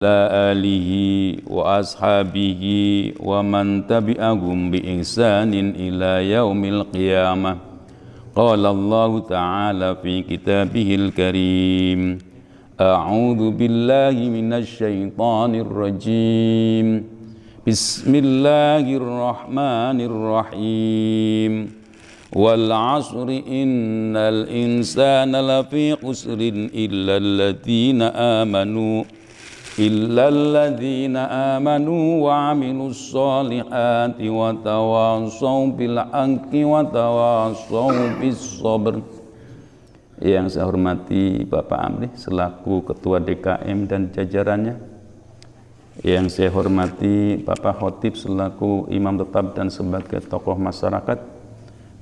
alihi wa ashabihi wa man tabi'ahum bi ihsanin ila yaumil qiyamah. Qala Allah ta'ala fi kitabihil karim, a'udzu billahi minasy syaithanir rajim. Bismillahirrahmanirrahim. Wal 'asri innal insana lafi khusrin illa alladzina amanu wa 'amilus solihati wa tawassaw bil haqqi wa tawassaw bis sabr. Yang saya hormati Bapak Amri selaku Ketua DKM dan jajarannya, yang saya hormati Bapak Khotib selaku Imam Tetap dan sebagai tokoh masyarakat.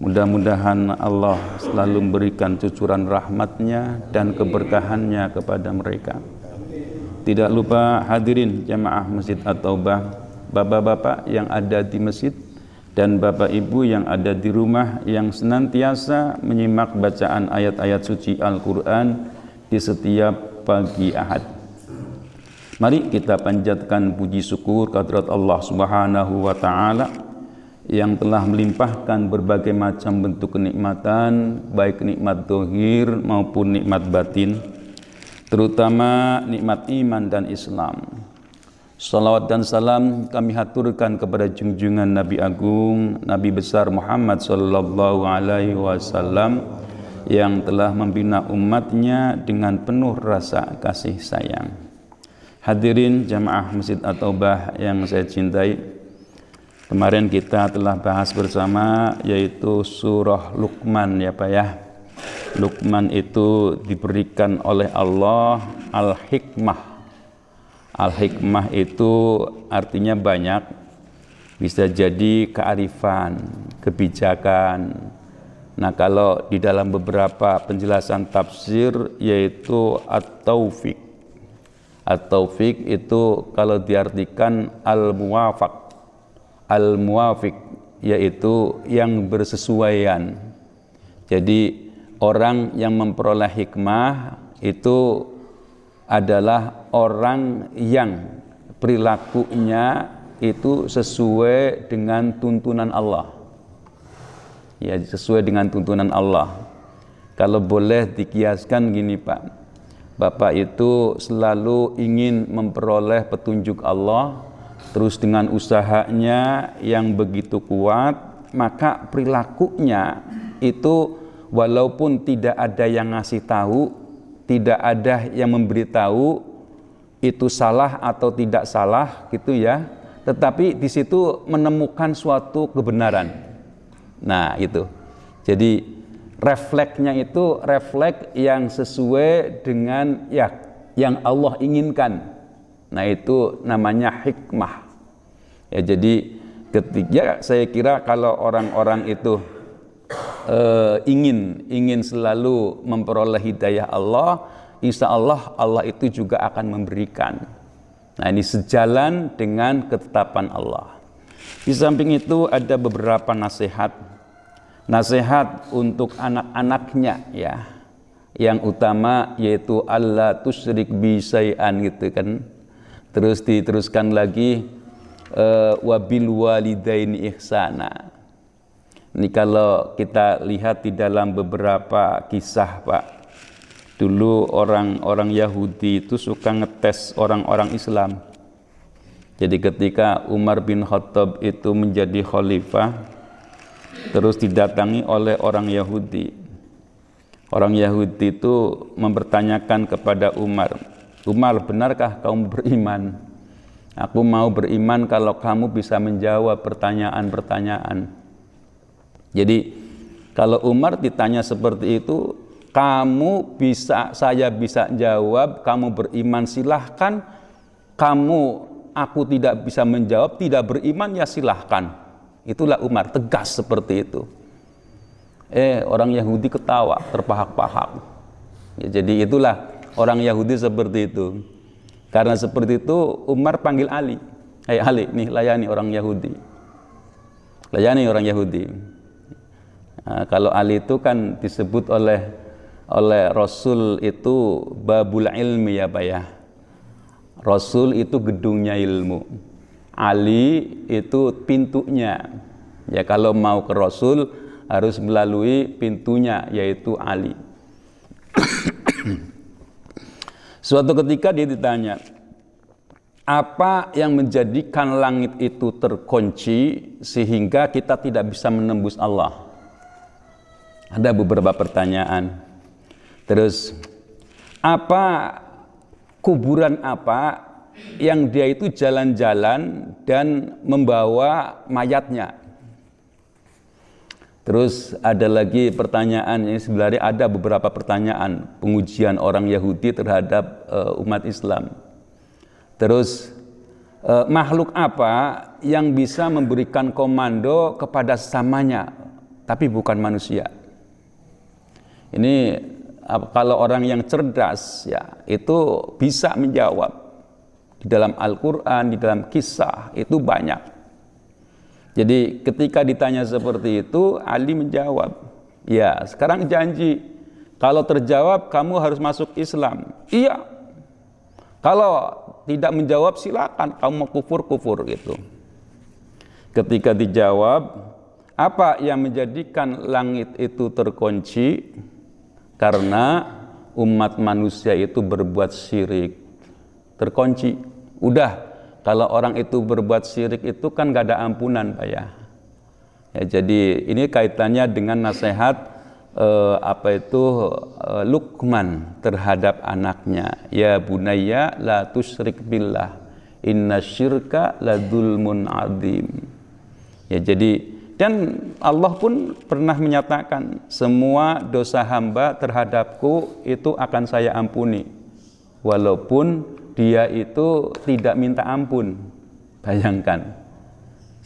Mudah-mudahan Allah selalu memberikan cucuran rahmatnya dan keberkahannya kepada mereka. Tidak lupa hadirin jamaah Masjid At-Taubah, bapak-bapak yang ada di masjid dan bapak ibu yang ada di rumah yang senantiasa menyimak bacaan ayat-ayat suci Al-Quran di setiap pagi Ahad. Mari kita panjatkan puji syukur kehadirat Allah Subhanahu wa Ta'ala yang telah melimpahkan berbagai macam bentuk kenikmatan, baik nikmat zahir maupun nikmat batin, terutama nikmat iman dan Islam. Salawat dan salam kami haturkan kepada junjungan Nabi Agung, Nabi besar Muhammad sallallahu alaihi wasallam yang telah membina umatnya dengan penuh rasa kasih sayang. Hadirin jamaah Masjid At-Taubah yang saya cintai, kemarin kita telah bahas bersama yaitu surah Luqman ya Pak ya. Luqman itu diberikan oleh Allah al-hikmah. Al-hikmah itu artinya banyak, bisa jadi kearifan, kebijakan. Nah, kalau di dalam beberapa penjelasan tafsir yaitu at-taufiq. At-taufiq itu kalau diartikan al-muwafaq. Al-muwafiq yaitu yang bersesuaian. Jadi orang yang memperoleh hikmah itu adalah orang yang perilakunya itu sesuai dengan tuntunan Allah. Ya, sesuai dengan tuntunan Allah. Kalau boleh dikiaskan gini Pak, Bapak itu selalu ingin memperoleh petunjuk Allah, terus dengan usahanya yang begitu kuat, maka perilakunya itu walaupun tidak ada yang ngasih tahu, tidak ada yang memberitahu itu salah atau tidak salah gitu ya, tetapi di situ menemukan suatu kebenaran. Nah itu, jadi refleksnya itu refleks yang sesuai dengan ya yang Allah inginkan. Nah itu namanya hikmah. Ya, jadi ketika saya kira kalau orang-orang itu ingin selalu memperoleh hidayah Allah, insya Allah Allah itu juga akan memberikan. Nah ini sejalan dengan ketetapan Allah. Di samping itu ada beberapa nasihat untuk anak-anaknya ya. Yang utama yaitu Allah tusyrik bi syai'an gitu kan. Terus diteruskan lagi wabil walidaini ihsana. Ini kalau kita lihat di dalam beberapa kisah Pak, dulu orang-orang Yahudi itu suka ngetes orang-orang Islam. Jadi ketika Umar bin Khattab itu menjadi khalifah, terus didatangi oleh orang Yahudi. Orang Yahudi itu mempertanyakan kepada Umar, benarkah kamu beriman? Aku mau beriman kalau kamu bisa menjawab pertanyaan-pertanyaan. Jadi kalau Umar ditanya seperti itu, saya bisa jawab, kamu beriman silahkan, aku tidak bisa menjawab, tidak beriman ya silahkan. Itulah Umar, tegas seperti itu. Orang Yahudi ketawa, terpahak-pahak. Ya, jadi itulah orang Yahudi seperti itu. Karena seperti itu Umar panggil Ali. Ali, nih layani orang Yahudi. Layani orang Yahudi. Nah, kalau Ali itu kan disebut oleh Rasul itu babul ilmi ya Pak ya. Rasul itu gedungnya ilmu, Ali itu pintunya. Ya kalau mau ke Rasul harus melalui pintunya, yaitu Ali. Suatu ketika dia ditanya, apa yang menjadikan langit itu terkunci sehingga kita tidak bisa menembus Allah? Ada beberapa pertanyaan. Terus, kuburan apa yang dia itu jalan-jalan dan membawa mayatnya? Terus ada lagi pertanyaan, ini sebenarnya ada beberapa pertanyaan pengujian orang Yahudi terhadap umat Islam. Terus makhluk apa yang bisa memberikan komando kepada sesamanya tapi bukan manusia? Ini kalau orang yang cerdas ya itu bisa menjawab. Di dalam Al-Quran, di dalam kisah itu banyak. Jadi ketika ditanya seperti itu, Ali menjawab, ya sekarang janji, kalau terjawab kamu harus masuk Islam. Iya. Kalau tidak menjawab silakan, kamu mau kufur gitu. Ketika dijawab, apa yang menjadikan langit itu terkunci? Karena umat manusia itu berbuat syirik, terkunci. Udah. Kalau orang itu berbuat syirik itu kan gak ada ampunan, Pak ya. Jadi ini kaitannya dengan nasihat Luqman terhadap anaknya. Ya bunayya la tusyrik billah, inna syirka la dzulmun adzim. Ya jadi, dan Allah pun pernah menyatakan semua dosa hamba terhadapku itu akan saya ampuni, walaupun dia itu tidak minta ampun. Bayangkan,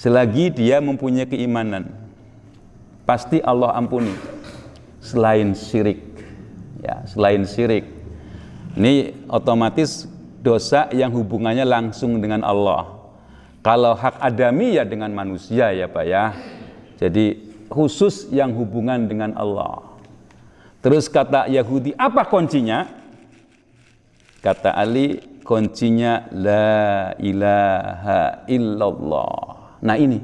selagi dia mempunyai keimanan, pasti Allah ampuni. Selain syirik, ya, selain syirik, ini otomatis dosa yang hubungannya langsung dengan Allah. Kalau hak adami ya dengan manusia ya Pak ya. Jadi khusus yang hubungan dengan Allah. Terus kata Yahudi, apa kuncinya? Kata Ali, kuncinya la ilaha illallah. Nah ini.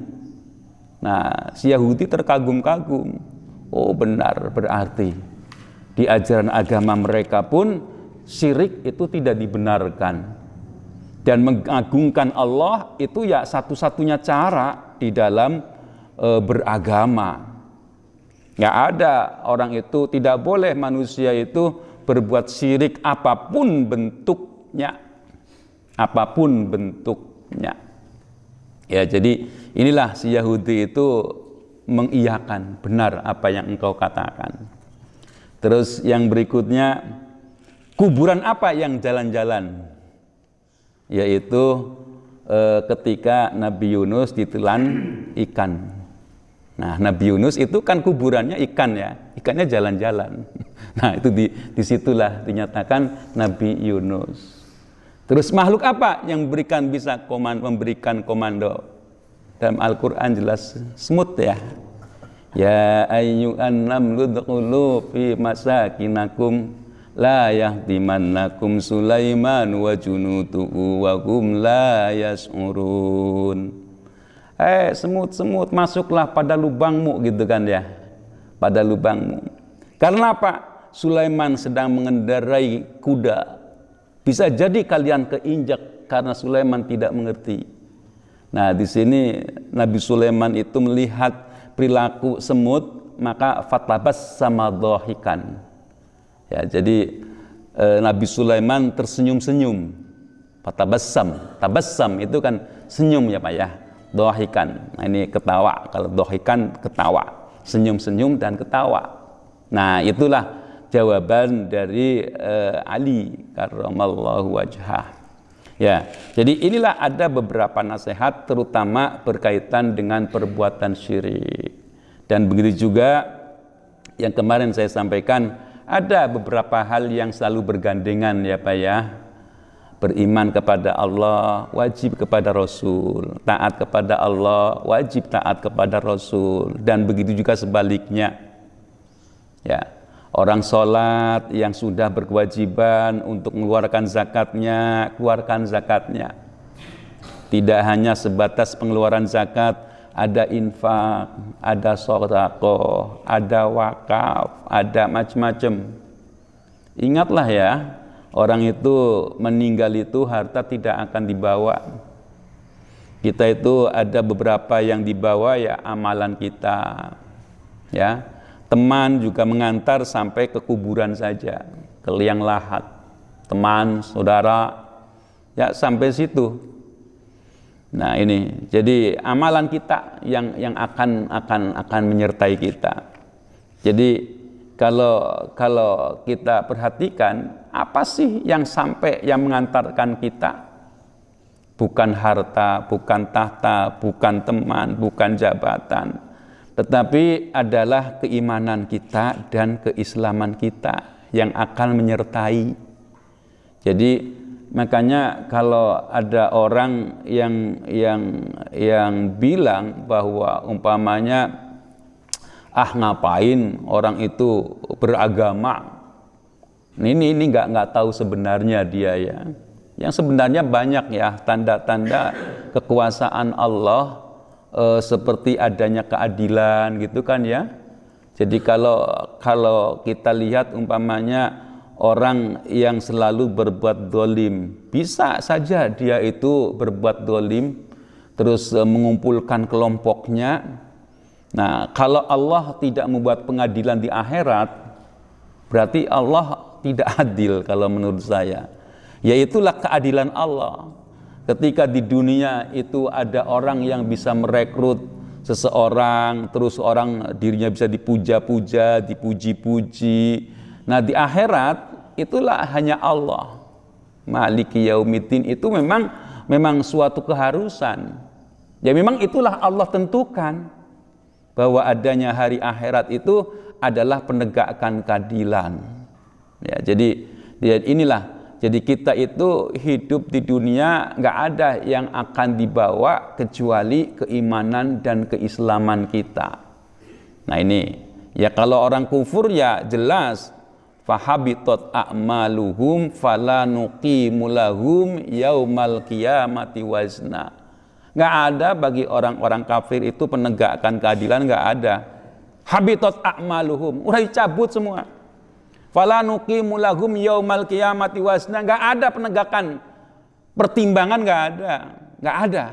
Nah si Yahudi terkagum-kagum. Oh benar, berarti di ajaran agama mereka pun syirik itu tidak dibenarkan. Dan mengagungkan Allah itu ya satu-satunya cara di dalam beragama. Nggak ada orang itu, tidak boleh manusia itu berbuat syirik apapun bentuknya. Apapun bentuknya. Ya, jadi inilah si Yahudi itu mengiyakan benar apa yang engkau katakan. Terus yang berikutnya, kuburan apa yang jalan-jalan? Yaitu ketika Nabi Yunus ditelan ikan. Nah, Nabi Yunus itu kan kuburannya ikan ya, ikannya jalan-jalan. Nah, itu disitulah dinyatakan Nabi Yunus. Terus makhluk apa yang memberikan komando? Dalam Al-Quran jelas smooth ya. Ya ayyuhan namlu dkhulu fi masakinakum la yahtimannakum Sulaiman wa junuduhu wa hum la yas'urun. Semut-semut masuklah pada lubangmu gitu kan ya. Pada lubangmu. Karena apa? Sulaiman sedang mengendarai kuda. Bisa jadi kalian keinjak karena Sulaiman tidak mengerti. Nah, di sini Nabi Sulaiman itu melihat perilaku semut, maka fatabassama dhahikan. Ya, jadi Nabi Sulaiman tersenyum-senyum. Tabassam itu kan senyum ya Pak ya. Dhahikan. Nah, ini ketawa. Kalau dhahikan ketawa. Senyum-senyum dan ketawa. Nah, itulah jawaban dari Ali karramallahu wajhah. Ya, jadi inilah ada beberapa nasihat terutama berkaitan dengan perbuatan syirik. Dan begitu juga yang kemarin saya sampaikan, ada beberapa hal yang selalu bergandengan ya Pak ya. Beriman kepada Allah, wajib kepada Rasul. Taat kepada Allah, wajib taat kepada Rasul. Dan begitu juga sebaliknya. Ya, Orang sholat yang sudah berkewajiban untuk mengeluarkan zakatnya, keluarkan zakatnya. Tidak hanya sebatas pengeluaran zakat, ada infak, ada sedekah, ada wakaf, ada macam-macam. Ingatlah ya, orang itu meninggal itu harta tidak akan dibawa. Kita itu ada beberapa yang dibawa ya amalan kita. Ya. Teman juga mengantar sampai ke kuburan saja, ke liang lahat. Teman, saudara, ya sampai situ. Nah ini, jadi amalan kita yang akan menyertai kita. Jadi kalau kita perhatikan, apa sih yang sampai yang mengantarkan kita? Bukan harta, bukan tahta, bukan teman, bukan jabatan, tetapi adalah keimanan kita dan keislaman kita yang akan menyertai. Jadi makanya kalau ada orang yang bilang bahwa umpamanya ngapain orang itu beragama, ini nggak tahu sebenarnya dia ya. Yang sebenarnya banyak ya tanda-tanda kekuasaan Allah. Seperti adanya keadilan gitu kan ya. Jadi kalau kita lihat umpamanya orang yang selalu berbuat dolim, bisa saja dia itu berbuat dolim terus mengumpulkan kelompoknya. Nah kalau Allah tidak membuat pengadilan di akhirat, berarti Allah tidak adil kalau menurut saya. Yaitulah keadilan Allah. Ketika di dunia itu ada orang yang bisa merekrut seseorang, terus orang dirinya bisa dipuja-puja, dipuji-puji. Nah di akhirat itulah hanya Allah. Maliki yaumiddin itu memang suatu keharusan. Ya memang itulah Allah tentukan bahwa adanya hari akhirat itu adalah penegakan keadilan. Ya jadi inilah. Jadi kita itu hidup di dunia nggak ada yang akan dibawa kecuali keimanan dan keislaman kita. Nah ini ya kalau orang kufur ya jelas fahabitat a'maluhum fala nuqimu lahum yaumal qiyamati wazna. Nggak ada bagi orang-orang kafir itu penegakan keadilan, nggak ada. Habitat a'maluhum udah dicabut semua. Fala nuqimu lahum yaumal qiyamati wazna, enggak ada penegakan pertimbangan, enggak ada.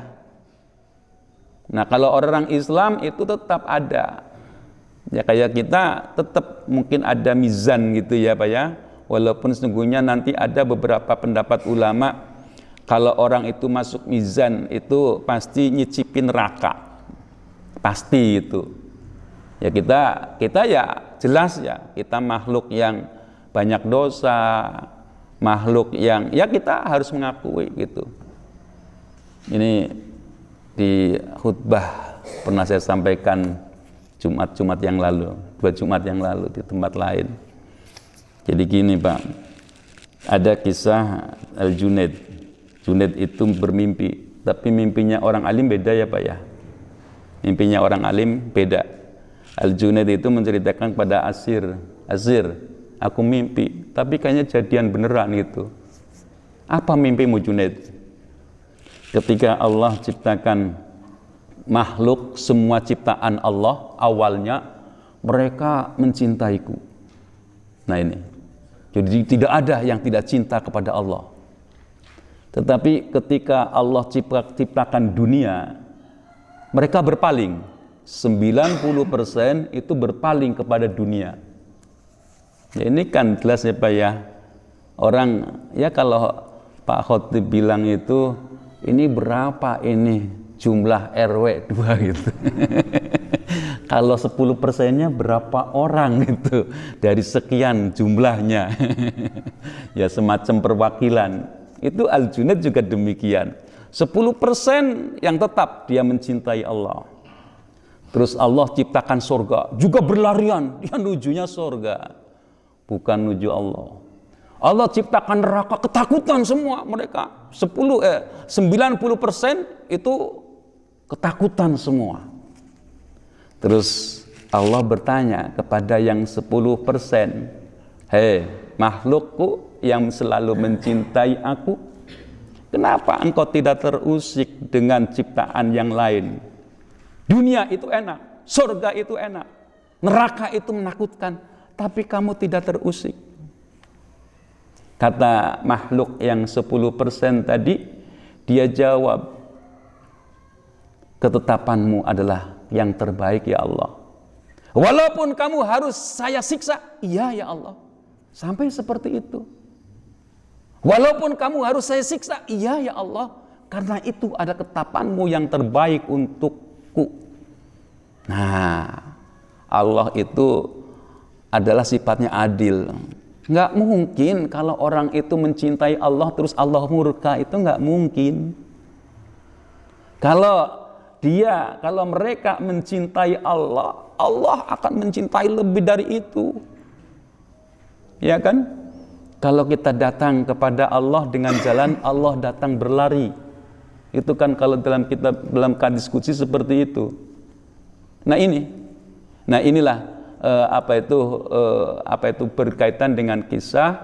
Nah, kalau orang Islam itu tetap ada. Ya kayak kita tetap mungkin ada mizan gitu ya, Pak ya. Walaupun sesungguhnya nanti ada beberapa pendapat ulama kalau orang itu masuk mizan itu pasti nyicipin neraka. Pasti itu. Ya kita ya jelas ya kita makhluk yang banyak dosa, makhluk yang ya kita harus mengakui gitu. Ini di khutbah pernah saya sampaikan Jumat yang lalu, 2 Jumat yang lalu di tempat lain. Jadi gini Pak, ada kisah Al-Junaid. Junaid itu bermimpi, tapi mimpinya orang alim beda ya Pak ya. Mimpinya orang alim beda. Al-Junaid itu menceritakan kepada Azir, aku mimpi, tapi kayaknya jadian beneran gitu. Apa mimpimu Junaid? Ketika Allah ciptakan makhluk, semua ciptaan Allah, awalnya mereka mencintaiku. Nah ini, jadi tidak ada yang tidak cinta kepada Allah. Tetapi ketika Allah ciptakan dunia, mereka berpaling. 90% itu berpaling kepada dunia. Ya, ini kan jelas ya Pak ya. Orang ya kalau Pak Khotib bilang itu ini berapa ini jumlah RW 2 gitu. Kalau 10%-nya berapa orang gitu dari sekian jumlahnya. Ya semacam perwakilan. Itu Al-Junaid juga demikian. 10% yang tetap dia mencintai Allah. Terus Allah ciptakan surga, juga berlarian, dia nujunya surga, bukan nuju Allah. Allah ciptakan neraka, ketakutan semua mereka. 90% itu ketakutan semua. Terus Allah bertanya kepada yang 10%, hei makhlukku yang selalu mencintai aku, kenapa engkau tidak terusik dengan ciptaan yang lain? Dunia itu enak, surga itu enak, neraka itu menakutkan, tapi kamu tidak terusik. Kata makhluk yang 10% tadi, dia jawab, ketetapanmu adalah yang terbaik ya Allah. Walaupun kamu harus saya siksa, iya ya Allah. Sampai seperti itu. Walaupun kamu harus saya siksa, iya ya Allah. Karena itu ada ketetapanmu yang terbaik untukku. Nah, Allah itu adalah sifatnya adil. Nggak mungkin kalau orang itu mencintai Allah terus Allah murka, itu nggak mungkin. Kalau mereka mencintai Allah, Allah akan mencintai lebih dari itu. Ya kan? Kalau kita datang kepada Allah dengan jalan, Allah datang berlari. Itu kan kalau dalam hadis qudsi seperti itu. Nah inilah apa itu berkaitan dengan kisah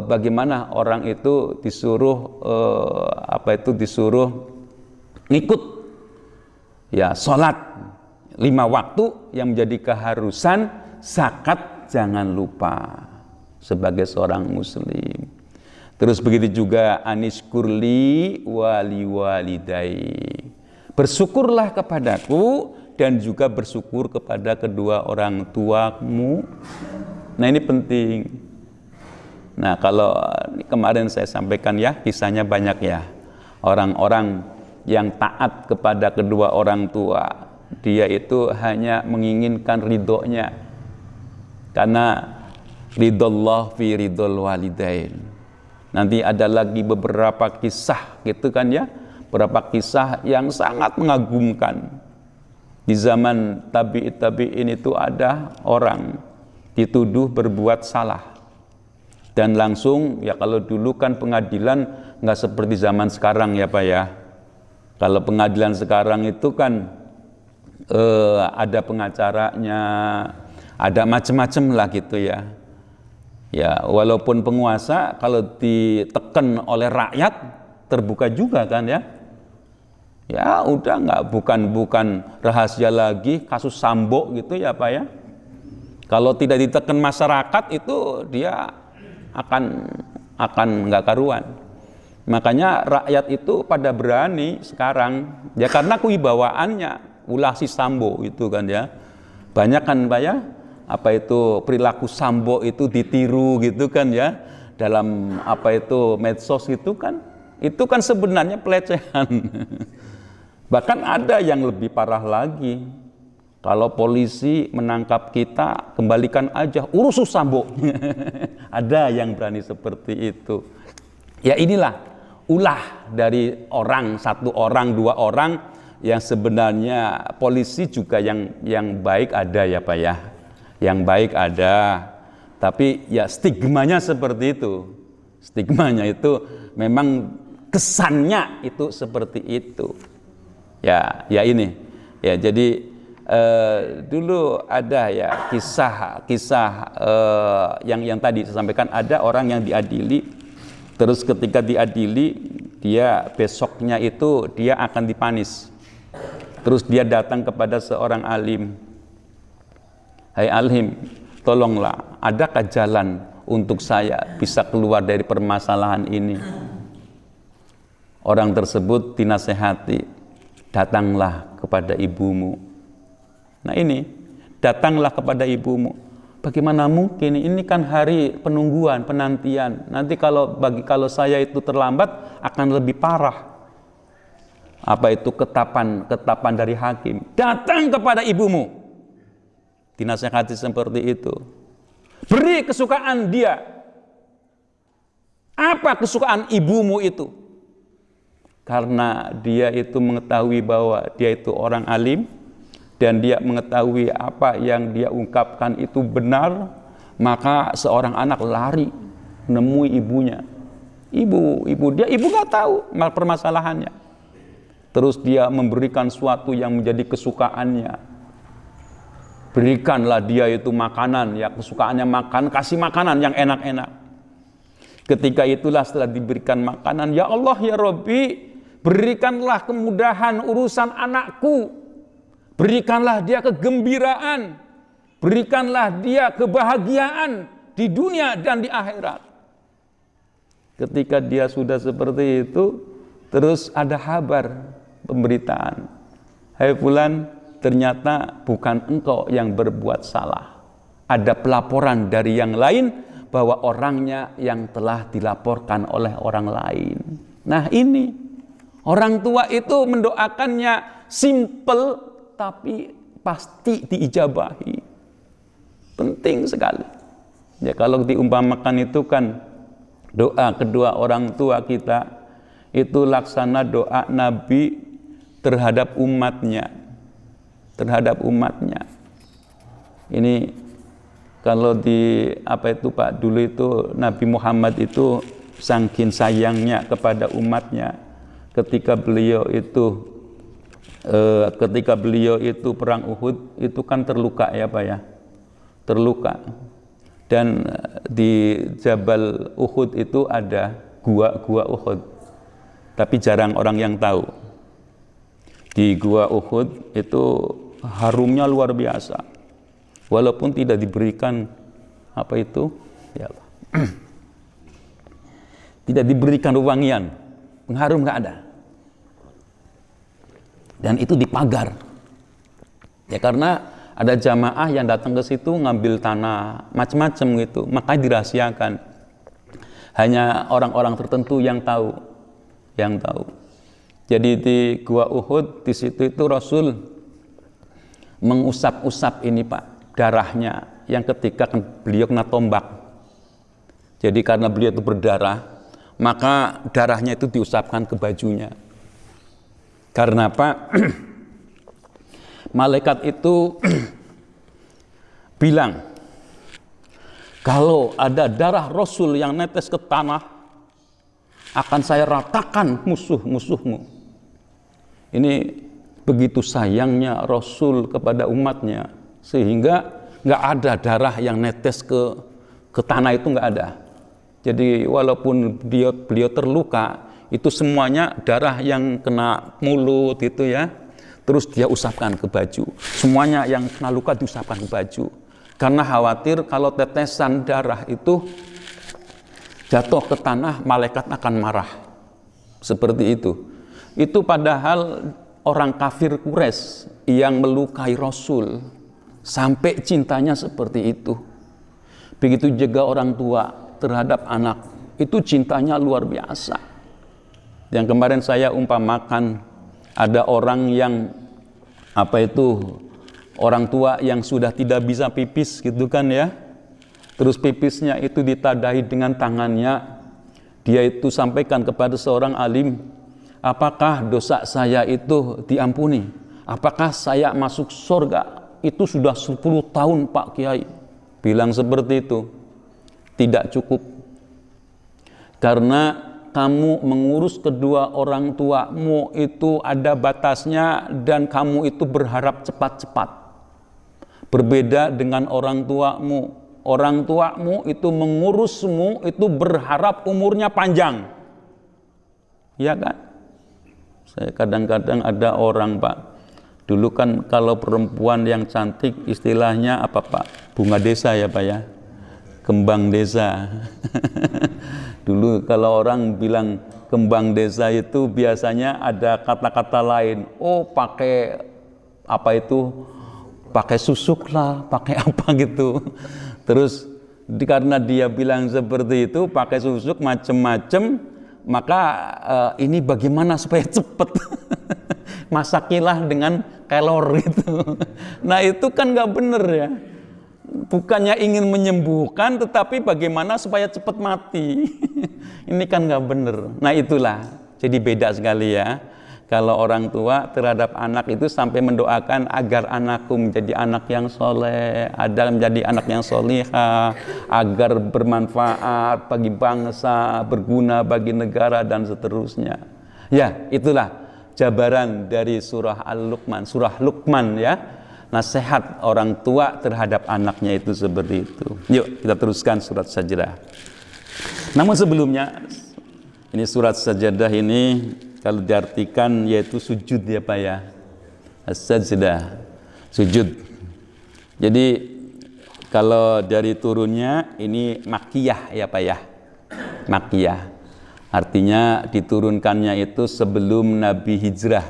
bagaimana orang itu disuruh ngikut ya sholat 5 waktu yang menjadi keharusan, zakat jangan lupa sebagai seorang muslim. Terus begitu juga anishkurli wali walidai, bersyukurlah kepadaku dan juga bersyukur kepada kedua orang tuamu. Nah ini penting. Nah kalau kemarin saya sampaikan ya, kisahnya banyak ya, orang-orang yang taat kepada kedua orang tua, dia itu hanya menginginkan ridhonya, karena ridhollah fi ridhol walidain. Nanti ada lagi beberapa kisah gitu kan ya, beberapa kisah yang sangat mengagumkan. Di zaman tabi'in itu ada orang dituduh berbuat salah, dan langsung ya, kalau dulu kan pengadilan nggak seperti zaman sekarang ya Pak ya. Kalau pengadilan sekarang itu kan ada pengacaranya, ada macam-macam lah gitu ya. Ya walaupun penguasa kalau ditekan oleh rakyat terbuka juga kan ya. Ya udah nggak, bukan rahasia lagi kasus Sambo gitu ya Pak ya. Kalau tidak ditekan masyarakat itu dia akan nggak karuan. Makanya rakyat itu pada berani sekarang ya, karena kewibawaannya ulah si Sambo itu kan ya. Banyak kan Pak ya, apa itu perilaku Sambo itu ditiru gitu kan ya, dalam apa itu medsos itu kan sebenarnya pelecehan. Bahkan ada yang lebih parah lagi, kalau polisi menangkap kita, kembalikan aja, urus Sambo. Ada yang berani seperti itu. Ya inilah ulah dari satu orang, 2 orang, yang sebenarnya polisi juga yang baik ada ya Pak ya, yang baik ada, tapi ya stigmanya seperti itu, stigmanya itu memang kesannya itu seperti itu. Ya ini ya, jadi dulu ada ya kisah yang tadi saya sampaikan, ada orang yang diadili. Terus ketika diadili, dia besoknya itu dia akan dipanis. Terus dia datang kepada seorang alim. Hai alim, tolonglah, adakah jalan untuk saya bisa keluar dari permasalahan ini? Orang tersebut dinasehati, datanglah kepada ibumu. Nah ini, datanglah kepada ibumu. Bagaimana mungkin, ini kan hari penungguan, penantian. Nanti kalau saya itu terlambat akan lebih parah. Apa itu ketetapan dari hakim? Datang kepada ibumu. Dinasihati seperti itu. Beri kesukaan dia. Apa kesukaan ibumu itu? Karena dia itu mengetahui bahwa dia itu orang alim, dan dia mengetahui apa yang dia ungkapkan itu benar, maka seorang anak lari menemui ibunya. Ibu nggak tahu permasalahannya. Terus dia memberikan suatu yang menjadi kesukaannya. Berikanlah dia itu makanan, ya kesukaannya makan, kasih makanan yang enak-enak. Ketika itulah setelah diberikan makanan, ya Allah ya Rabbi, berikanlah kemudahan urusan anakku, berikanlah dia kegembiraan, berikanlah dia kebahagiaan di dunia dan di akhirat. Ketika dia sudah seperti itu, terus ada kabar, pemberitaan, hai fulan, ternyata bukan engkau yang berbuat salah. Ada pelaporan dari yang lain bahwa orangnya yang telah dilaporkan oleh orang lain. Nah ini, orang tua itu mendoakannya simple tapi pasti diijabahi. Penting sekali. Ya kalau diumpamakan itu kan doa kedua orang tua kita itu laksana doa Nabi terhadap umatnya. Ini kalau di apa itu Pak, dulu itu Nabi Muhammad itu saking sayangnya kepada umatnya, ketika beliau itu perang Uhud itu kan terluka ya Pak ya, terluka. Dan di Jabal Uhud itu ada gua Uhud, tapi jarang orang yang tahu. Di gua Uhud itu harumnya luar biasa, walaupun tidak diberikan apa itu ya Allah. Tidak diberikan wewangian, pengharum nggak ada, dan itu dipagar ya, karena ada jamaah yang datang ke situ ngambil tanah macam-macam gitu, makanya dirahasiakan, hanya orang-orang tertentu yang tahu. Jadi di gua Uhud di situ itu Rasul mengusap-usap ini Pak, darahnya yang ketika beliau kena tombak. Jadi karena beliau itu berdarah, maka darahnya itu diusapkan ke bajunya. Karena apa? Malaikat itu bilang, kalau ada darah Rasul yang netes ke tanah, akan saya ratakan musuh-musuhmu. Ini begitu sayangnya Rasul kepada umatnya, sehingga nggak ada darah yang netes ke tanah, itu nggak ada. Jadi walaupun beliau terluka, itu semuanya darah yang kena mulut itu ya, terus dia usapkan ke baju. Semuanya yang kena luka diusapkan ke baju, karena khawatir kalau tetesan darah itu jatuh ke tanah, malaikat akan marah. Seperti itu. Itu padahal orang kafir Quraisy yang melukai Rasul sampai cintanya seperti itu. Begitu juga orang tua terhadap anak, itu cintanya luar biasa. Yang kemarin saya umpamakan, ada orang yang orang tua yang sudah tidak bisa pipis gitu kan ya, terus pipisnya itu ditadahi dengan tangannya, dia itu sampaikan kepada seorang alim, apakah dosa saya itu diampuni? Apakah saya masuk surga? Itu sudah 10 tahun Pak Kiai. Bilang seperti itu. Tidak cukup. Karena kamu mengurus kedua orang tuamu itu ada batasnya, dan kamu itu berharap cepat-cepat. Berbeda dengan orang tuamu. Orang tuamu itu mengurusmu itu berharap umurnya panjang. Ya kan? Saya kadang-kadang ada orang Pak, dulu kan kalau perempuan yang cantik istilahnya apa Pak? Bunga desa ya Pak ya, kembang desa. Dulu kalau orang bilang kembang desa itu biasanya ada kata-kata lain. Oh pakai apa itu? Pakai susuk lah, pakai apa gitu. Terus karena dia bilang seperti itu, pakai susuk macem-macem, maka ini bagaimana supaya cepet. Masakilah dengan kelor gitu. Nah itu kan nggak bener ya. Bukannya ingin menyembuhkan, tetapi bagaimana supaya cepat mati. Ini kan nggak bener. Nah itulah, jadi beda sekali ya. Kalau orang tua terhadap anak itu sampai mendoakan agar anakku menjadi anak yang soleh, ada menjadi anak yang solihah, agar bermanfaat bagi bangsa, berguna bagi negara dan seterusnya. Ya itulah jabaran dari surah Al-Luqman, surah Luqman ya. nasihat orang tua terhadap anaknya itu seperti itu. Yuk kita teruskan surat Sajdah. Namun sebelumnya, ini surat Sajdah ini kalau diartikan yaitu sujud ya Pak ya. As-Sajdah, sujud. Jadi kalau dari turunnya ini Makkiyah ya Pak ya. Makkiyah. Artinya diturunkannya itu sebelum Nabi hijrah.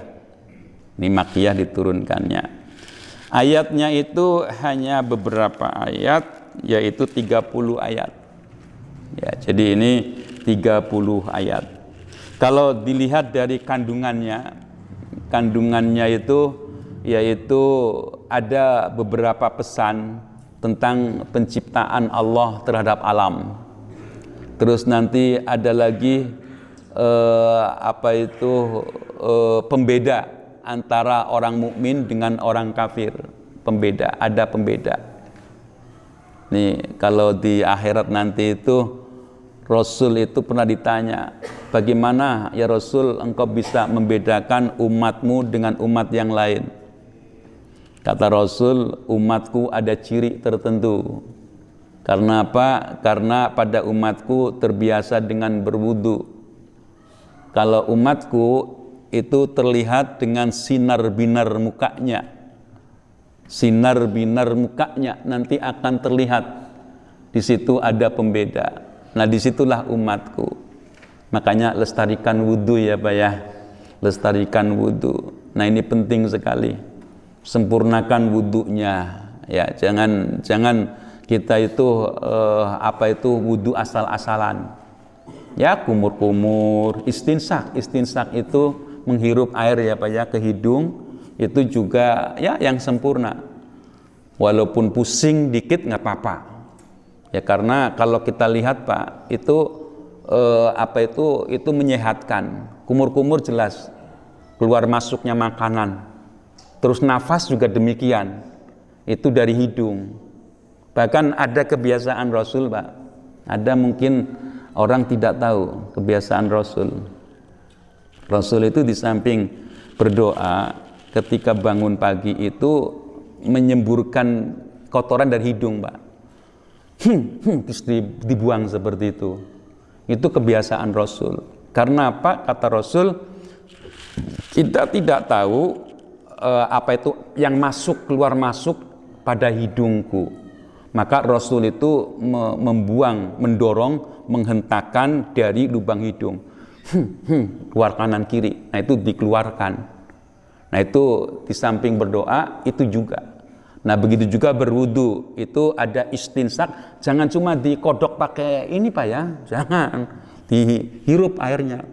Ini Makkiyah diturunkannya. Ayatnya itu hanya beberapa ayat, yaitu 30 ayat. Ya, jadi ini 30 ayat. Kalau dilihat dari kandungannya itu yaitu ada beberapa pesan tentang penciptaan Allah terhadap alam. Terus nanti ada lagi pembeda antara orang mukmin dengan orang kafir. Ada pembeda. Nih, kalau di akhirat nanti itu Rasul itu pernah ditanya, bagaimana ya Rasul engkau bisa membedakan umatmu dengan umat yang lain? Kata Rasul, umatku ada ciri tertentu. Karena apa? Karena pada umatku terbiasa dengan berwudu. Kalau umatku itu terlihat dengan sinar-binar mukanya. Sinar-binar mukanya nanti akan terlihat. Di situ ada pembeda. Nah disitulah umatku. Makanya lestarikan wudu ya Pak ya. Lestarikan wudu. Nah ini penting sekali. Sempurnakan wudunya. Ya jangan kita itu wudu asal-asalan. Ya kumur-kumur, istinsak itu menghirup air ya Pak ya ke hidung, itu juga ya yang sempurna. Walaupun pusing dikit nggak apa-apa. Ya karena kalau kita lihat Pak, itu menyehatkan. Kumur-kumur jelas keluar masuknya makanan. Terus nafas juga demikian. Itu dari hidung. Bahkan ada kebiasaan Rasul Pak. Ada mungkin orang tidak tahu kebiasaan Rasul. Rasul itu di samping berdoa ketika bangun pagi itu menyemburkan kotoran dari hidung Pak. Terus dibuang seperti itu. Itu kebiasaan Rasul. Karena apa? Kata Rasul, kita tidak tahu yang masuk keluar masuk pada hidungku. Maka Rasul itu mendorong, menghentakkan dari lubang hidung. Keluar kanan kiri. Nah itu dikeluarkan. Nah itu di samping berdoa itu juga. Nah begitu juga berwudu itu ada istinsak, jangan cuma dikodok pakai ini Pak ya, jangan dihirup airnya,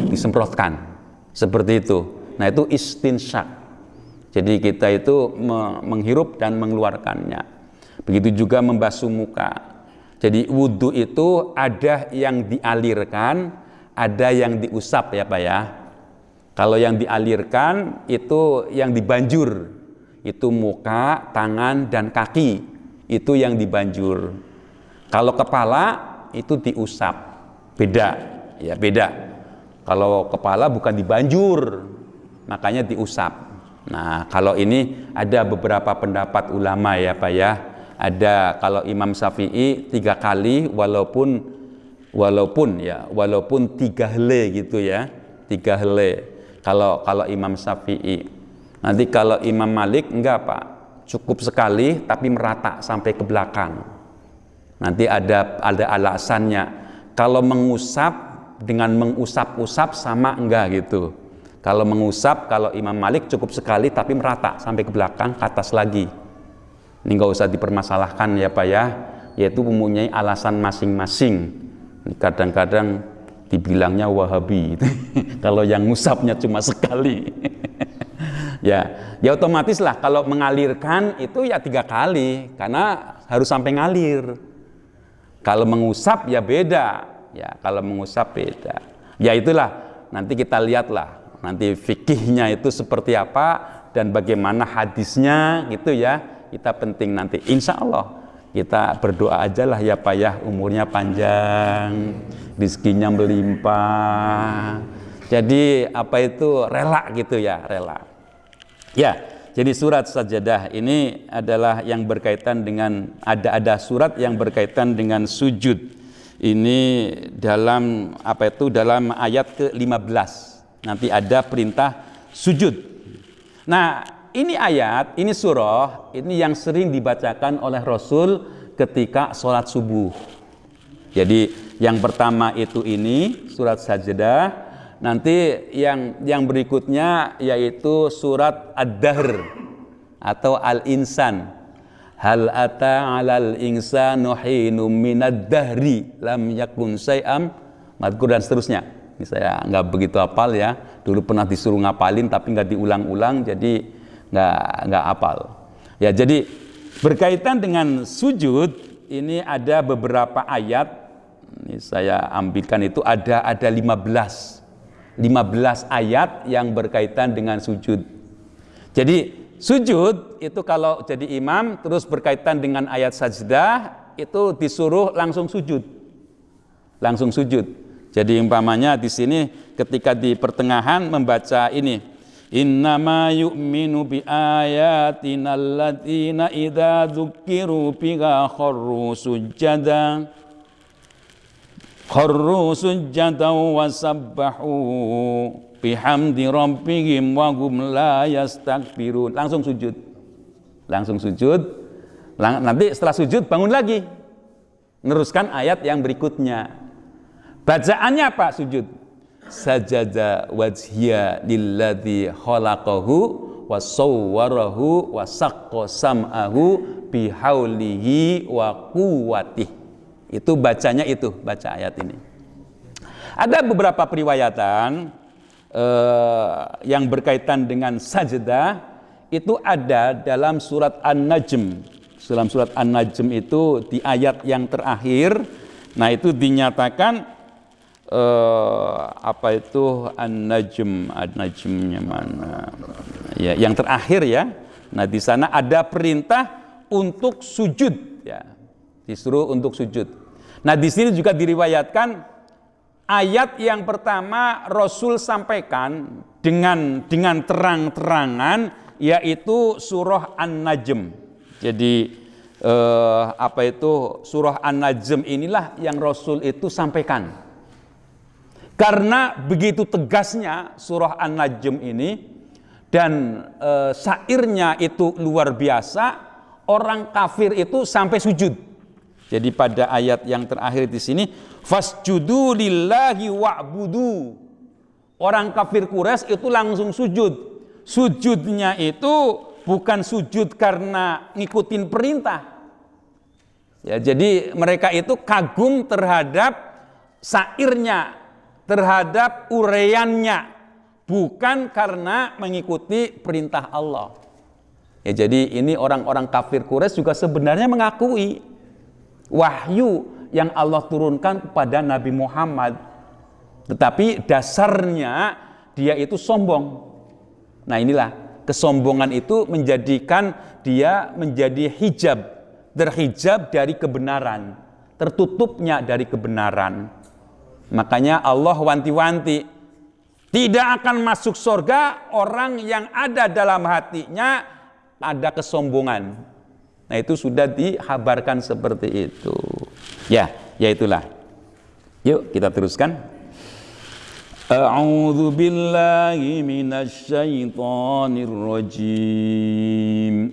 disemprotkan seperti itu. Nah itu istinsak. Jadi kita itu menghirup dan mengeluarkannya. Begitu juga membasuh muka. Jadi wudu itu ada yang dialirkan, ada yang diusap ya Pak ya. Kalau yang dialirkan itu yang dibanjur. Itu muka, tangan, dan kaki. Itu yang dibanjur. Kalau kepala itu diusap. Beda. Ya beda. Kalau kepala bukan dibanjur. Makanya diusap. Nah kalau ini ada beberapa pendapat ulama ya Pak ya. Ada kalau Imam Syafi'i 3 kali walaupun 3 hele gitu ya. 3 hele. Kalau Imam Syafi'i. Nanti kalau Imam Malik enggak Pak, cukup sekali tapi merata sampai ke belakang. Nanti ada alasannya. Kalau mengusap dengan mengusap-usap sama enggak gitu. Kalau mengusap, kalau Imam Malik cukup sekali tapi merata sampai ke belakang, ke atas lagi. Ini enggak usah dipermasalahkan ya Pak ya, yaitu mempunyai alasan masing-masing. Kadang-kadang dibilangnya Wahabi. Kalau yang ngusapnya cuma sekali. Ya otomatis lah kalau mengalirkan itu ya 3 kali karena harus sampai ngalir. Kalau mengusap ya beda. Ya kalau mengusap beda. Ya itulah nanti kita lihatlah nanti fikihnya itu seperti apa dan bagaimana hadisnya gitu ya. Kita penting nanti insya Allah kita berdoa aja lah ya Pak ya, umurnya panjang, rezekinya melimpah. Jadi rela gitu ya, rela. Ya, Jadi surat Sajadah ini adalah yang berkaitan dengan ada surat yang berkaitan dengan sujud. Ini dalam dalam ayat ke-15. Nanti ada perintah sujud. Nah, ini ayat, ini surah, ini yang sering dibacakan oleh Rasul ketika sholat subuh. Jadi yang pertama itu ini surat Sajadah. Nanti yang berikutnya yaitu surat Ad-Dahr atau Al-Insan. Hal ata 'alal insanu hinum minad dahri lam yakun syai'am madhkur dan seterusnya. Ini saya nggak begitu hafal ya. Dulu pernah disuruh ngapalin tapi nggak diulang-ulang, jadi nggak hafal. Ya, jadi berkaitan dengan sujud ini ada beberapa ayat. Ini saya ambilkan itu ada 15 ayat yang berkaitan dengan sujud. Jadi sujud itu kalau jadi imam terus berkaitan dengan ayat sajdah itu disuruh langsung sujud. Langsung sujud. Jadi umpamanya di sini ketika di pertengahan membaca ini, innama yu'minu bi ayatina alladziina idza dzukiru biha kharru sujjadan wa sabbahu bihamdi rabbihim wa hum la yastakbirun. Langsung sujud. Nanti setelah sujud bangun lagi. Meneruskan ayat yang berikutnya. Bacaannya apa sujud? Sajada wajhiya lilladzi khalaqahu wa sawwarahu wa saqqa sam'ahu bihaulihi wa quwwatihi. Itu bacanya itu, baca ayat ini. Ada beberapa periwayatan yang berkaitan dengan sajdah itu ada dalam surat An-Najm. Dalam surat An-Najm itu di ayat yang terakhir, nah itu dinyatakan An-Najmnya mana? Ya, yang terakhir ya. Nah di sana ada perintah untuk sujud ya. Disuruh untuk sujud. Nah, di sini juga diriwayatkan ayat yang pertama Rasul sampaikan dengan terang-terangan yaitu surah An-Najm. Jadi surah An-Najm inilah yang Rasul itu sampaikan. Karena begitu tegasnya surah An-Najm ini dan syairnya itu luar biasa, orang kafir itu sampai sujud. Jadi pada ayat yang terakhir di sini, fasjudu lillahi wa'budu. Orang kafir Quraisy itu langsung sujud. Sujudnya itu bukan sujud karena ngikutin perintah. Ya, jadi mereka itu kagum terhadap syairnya, terhadap uraiannya, bukan karena mengikuti perintah Allah. Ya, jadi ini orang-orang kafir Quraisy juga sebenarnya mengakui wahyu yang Allah turunkan kepada Nabi Muhammad, tetapi dasarnya dia itu sombong. Nah inilah kesombongan itu menjadikan dia menjadi terhijab dari kebenaran, tertutupnya dari kebenaran. Makanya Allah wanti-wanti, tidak akan masuk surga orang yang ada dalam hatinya ada kesombongan. Nah itu sudah dikabarkan seperti itu. Ya itulah. Yuk kita teruskan. A'udzu billahi minasy syaithanir rajim.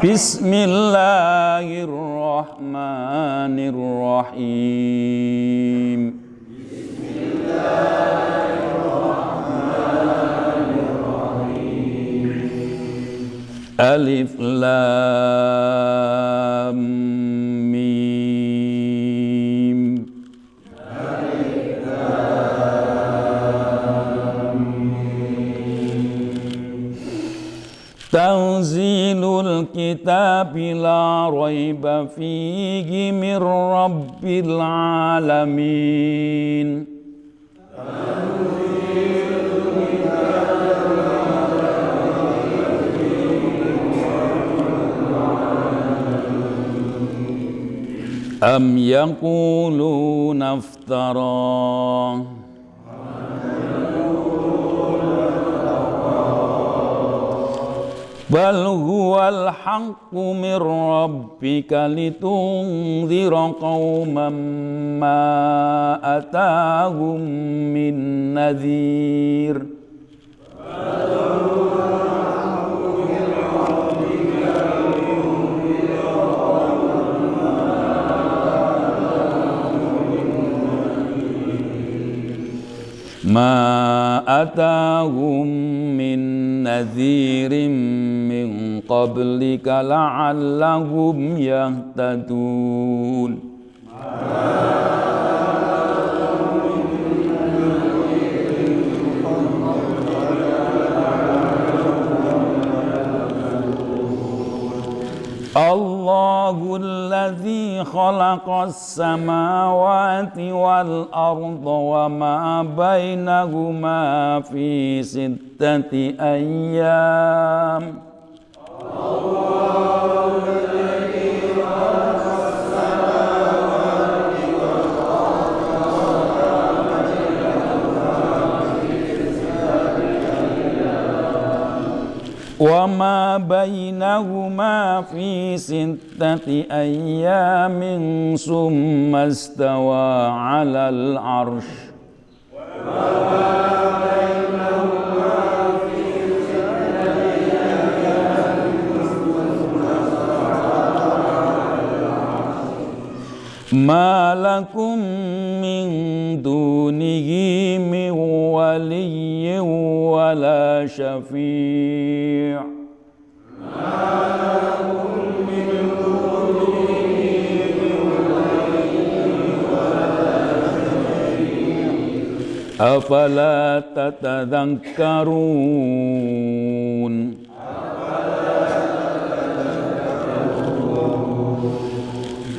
Bismillahirrahmanirrahim. Alif Lam Mim. Tanzilul kitabi la raiba fihi mir rabbil alamin. Am yaquluna iftara bal huwal haqqu mir rabbika litunzira qauman ma atahum min nadhir. Ma atahum min nadhirin min qablika la'allahum yahtadun. Allahul ladzi khalaqas samawati wal arda wa ma bainahuma fi sittati ayyam. Wa ma bainahuma fi sittati ayyamin summa istawa 'alal 'arsy. Ma lakum min dunihi min waliyyin wala syafi'. Afala tatadhakkarun.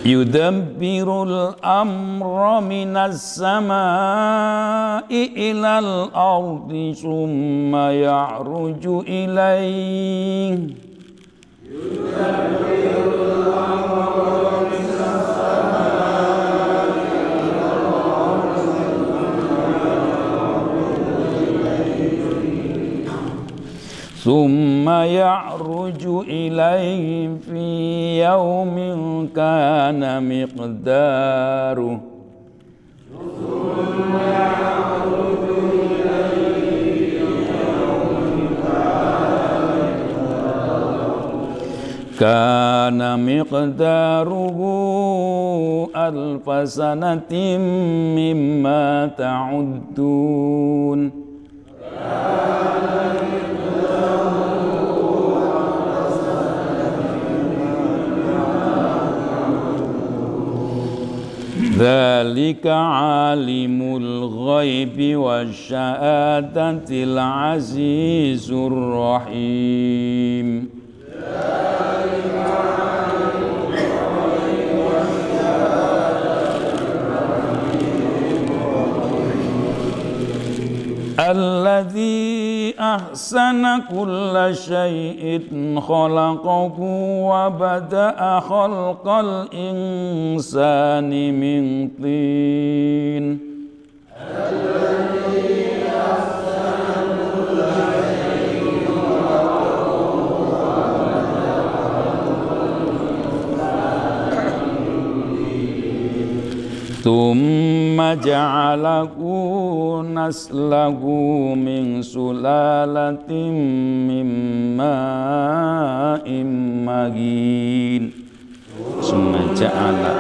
Yudabbirul amra minas samai ilal ardi summa ya'ruju ilaih. Yudabbirul amra minas samai ilal ardi summa ya'ruju ilaih fi yawmin kana miqdaruh. Kana miqdaruhu alfa sanatin mimma ta'uddun. Dzalika alimul ghaibi wasyahadatil azizur rahim. Alladzi ahsana kulla syai'in khalaqahu wa bada'a khalqal insani min tin. Alladzi ahsana kulla syai'in khalaqahu wa bada'a thumma ja'alahu naslahu min sulalatin min ma'in mahin. Thumma ja'ala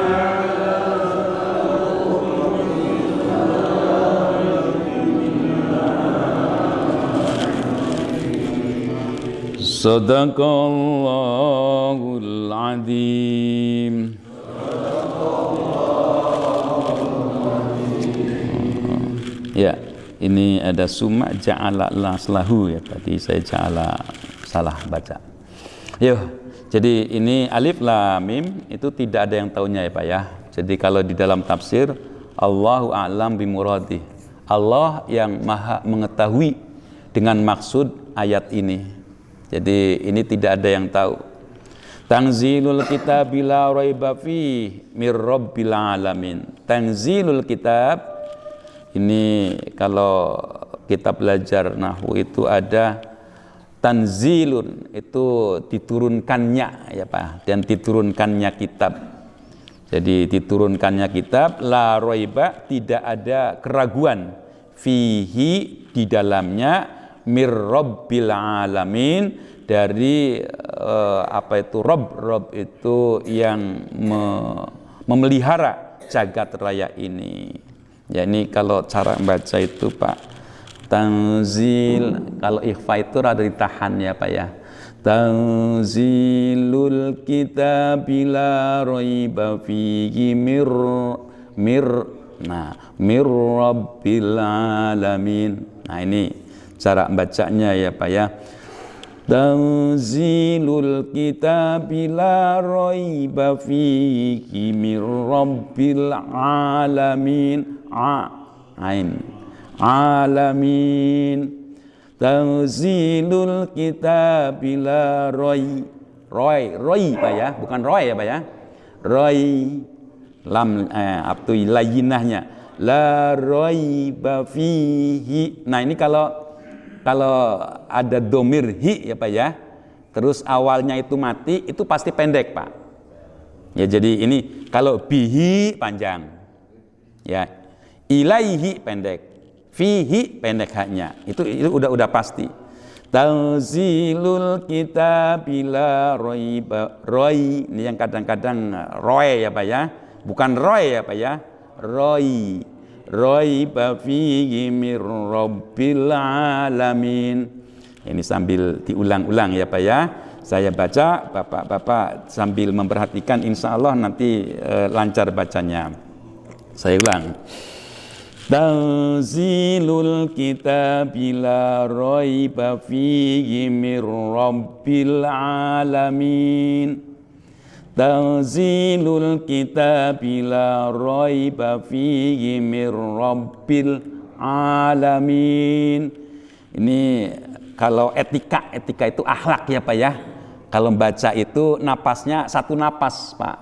Sadaqallahul azim. Ya, ini ada summa ja'ala laslahu ya, tadi saya ja'ala salah baca. Yo, jadi ini alif lam mim itu tidak ada yang tahunya ya Pak ya. Jadi kalau di dalam tafsir Allahu a'lam bimuradi. Allah yang maha mengetahui dengan maksud ayat ini. Jadi ini tidak ada yang tahu. Tanzilul kitab la raiba fihi mir rabbil alamin. Tanzilul kitab ini kalau kita belajar nahwu itu ada tanzilun, itu diturunkannya ya Pak, dan diturunkannya kitab. Jadi diturunkannya kitab, la raiba, tidak ada keraguan, fihi, di dalamnya, mir rabbil alamin, dari apa itu Rob itu yang memelihara jagat raya ini. Ya ini kalau cara membaca itu Pak, tanzil, kalau ikhfa itu rada ditahan ya Pak ya. Tanzilul kitab la raiba fihi mir rabbil alamin. Nah ini cara bacanya ya Pak ya. Tanzilul kitab la raiba fihi mir rabbil alamin. Ain alamin. Tanzilul kitab la roy Pak ya, bukan roy ya Pak ya. Roy lam abtu layinahnya la raiba fihi. Nah ini kalau ada domir hi ya Pak ya, terus awalnya itu mati, itu pasti pendek Pak. Ya jadi ini kalau bihi panjang, ya ilaihi pendek, fihi pendek haknya, itu udah pasti. Tanzilul kitab la raiba, roy ini yang kadang-kadang roy ya Pak ya, bukan roy ya Pak ya, roy raiba fihi mir rabbil alamin. Ini sambil diulang-ulang ya Pak ya. Saya baca, Bapak-bapak sambil memperhatikan, insya Allah nanti lancar bacanya. Saya ulang. Tanzilul kitab la raiba fihi mir rabbil alamin. Tanzilul kitab la raiba fihi mir rabbil alamin. Ini kalau etika itu akhlak ya Pak ya. Kalau baca itu napasnya satu napas Pak.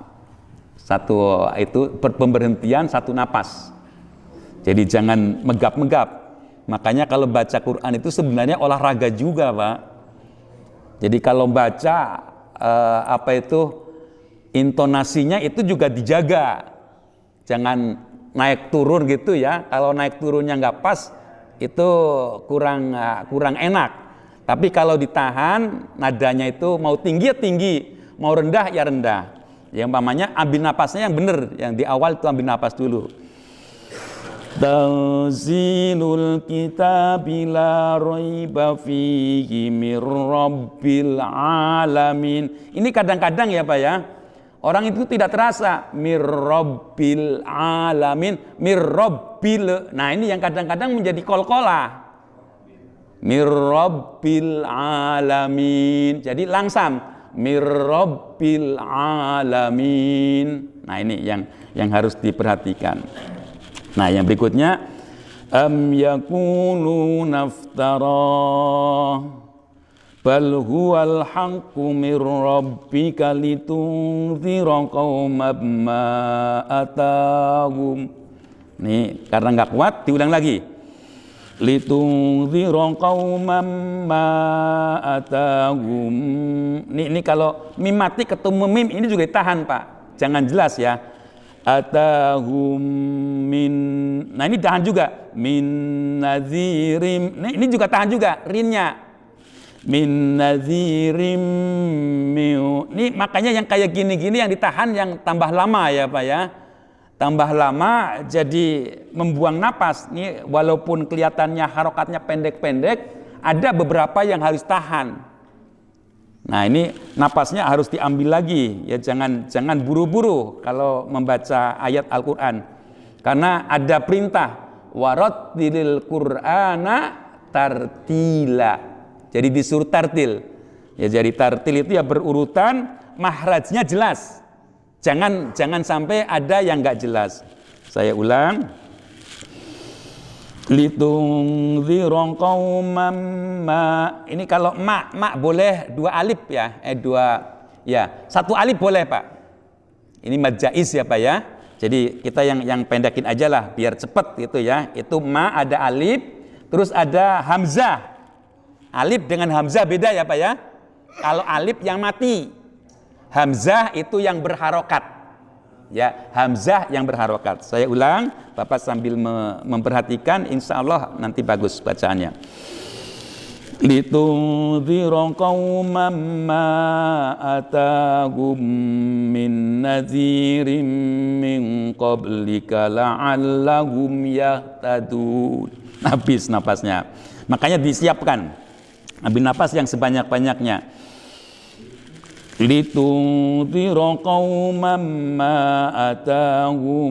Satu itu pemberhentian satu napas. Jadi jangan megap-megap. Makanya kalau baca Quran itu sebenarnya olahraga juga Pak. Jadi kalau baca apa itu intonasinya itu juga dijaga, jangan naik turun gitu ya. Kalau naik turunnya nggak pas itu kurang enak. Tapi kalau ditahan nadanya itu mau tinggi ya tinggi, mau rendah ya rendah. Yang umpamanya ambil napasnya yang benar, yang di awal itu ambil napas dulu. Tanzilul kitab la raiba fihi mir rabbil alamin. Ini kadang-kadang ya Pak ya, orang itu tidak terasa mir rabbil alamin, mir rabbil. Nah ini yang kadang-kadang menjadi kol-kolah. Mir rabbil alamin. Jadi langsam mir rabbil alamin. Nah ini yang harus diperhatikan. Nah yang berikutnya am yakunu naftara bal huwal haqqu mir rabbika litunzira qauman ma atahum. Nih karena nggak kuat diulang lagi. Litunzira qauman ma atahum. Ini kalau mim mati ketemu mim ini juga ditahan Pak. Jangan jelas ya. Atahum min. Nah ini tahan juga. Min nazirim. Nah, ini juga tahan juga rinnya. Min nazirim miu. Ini makanya yang kayak gini-gini yang ditahan yang tambah lama ya Pak ya. Tambah lama jadi membuang napas. Ini walaupun kelihatannya harokatnya pendek-pendek, ada beberapa yang harus tahan. Nah ini napasnya harus diambil lagi ya, jangan buru-buru kalau membaca ayat Al-Quran, karena ada perintah warattilil Qur'ana tartila, jadi disuruh tartil ya. Jadi tartil itu ya berurutan, mahrajnya jelas, jangan sampai ada yang nggak jelas. Saya ulang, litunzira qauman ma. Ini kalau ma boleh dua alif ya, Ya, satu alif boleh Pak. Ini mad jaiz ya Pak ya. Jadi kita yang pendekin aja lah biar cepet gitu ya. Itu ma ada alif, terus ada hamzah. Alif dengan hamzah beda ya Pak ya. Kalau alif yang mati, hamzah itu yang berharokat. Ya, hamzah yang berharokat. Saya ulang, Bapak sambil memperhatikan, insya Allah nanti bagus bacaannya. Litunzira qauman ma atahum min nadhirin min qablika la'allahum yahtadun. Habis napasnya. Makanya disiapkan. Ambil napas yang sebanyak-banyaknya. Litunzira qauman ma atahum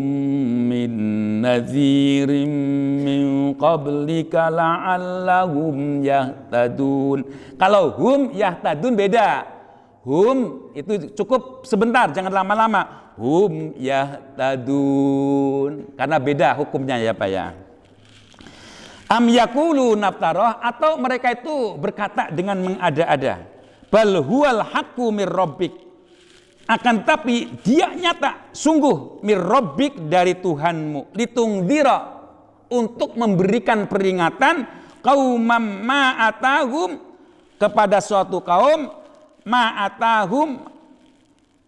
min nadhirin min qablika la'allahum yahtadun. Kalau hum yahtadun beda. Hum itu cukup sebentar, jangan lama-lama. Hum yahtadun. Karena beda hukumnya ya Pak ya. Am yaqulu naftarah, atau mereka itu berkata dengan mengada-ada. Bal huwal haqqu mir rabbik. Akan tapi dia nyata sungguh mir rabbik dari Tuhanmu. Litungdzira, untuk memberikan peringatan qaumam ma'atahum, kepada suatu kaum ma'atahum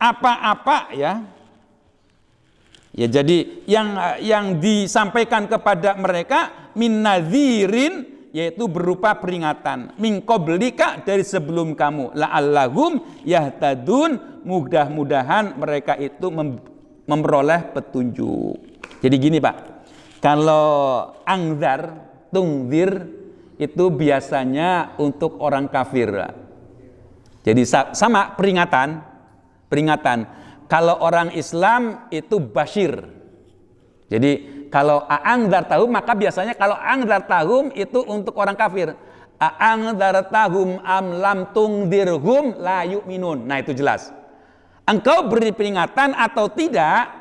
apa-apa ya. Ya jadi yang disampaikan kepada mereka min nadhirin, yaitu berupa peringatan, min qablika, dari sebelum kamu, la'allahum yahtadun, mudah-mudahan mereka itu memperoleh petunjuk. Jadi gini Pak, kalau angzar, tungzir itu biasanya untuk orang kafir. Jadi sama peringatan. Kalau orang Islam itu basyir. Jadi kalau a'angdzartahum, maka biasanya kalau a'angdzartahum itu untuk orang kafir. A'angdzartahum am lam tungdirhum la yu'minun. Nah itu jelas. Engkau beri peringatan atau tidak,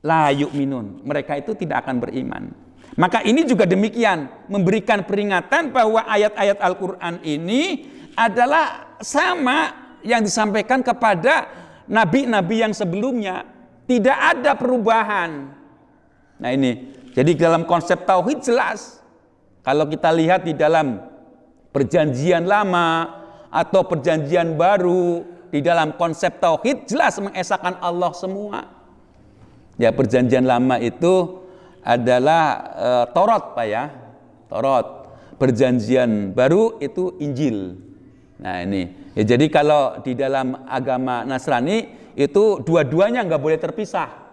la yu'minun. Mereka itu tidak akan beriman. Maka ini juga demikian, memberikan peringatan bahwa ayat-ayat Al-Quran ini adalah sama yang disampaikan kepada nabi-nabi yang sebelumnya. Tidak ada perubahan. Nah ini, jadi dalam konsep tauhid jelas. Kalau kita lihat di dalam perjanjian lama atau perjanjian baru, di dalam konsep tauhid jelas mengesahkan Allah semua. Ya, perjanjian lama itu adalah Taurat Pak ya, Taurat. Perjanjian baru itu Injil. Nah ini, ya jadi kalau di dalam agama Nasrani itu dua-duanya nggak boleh terpisah.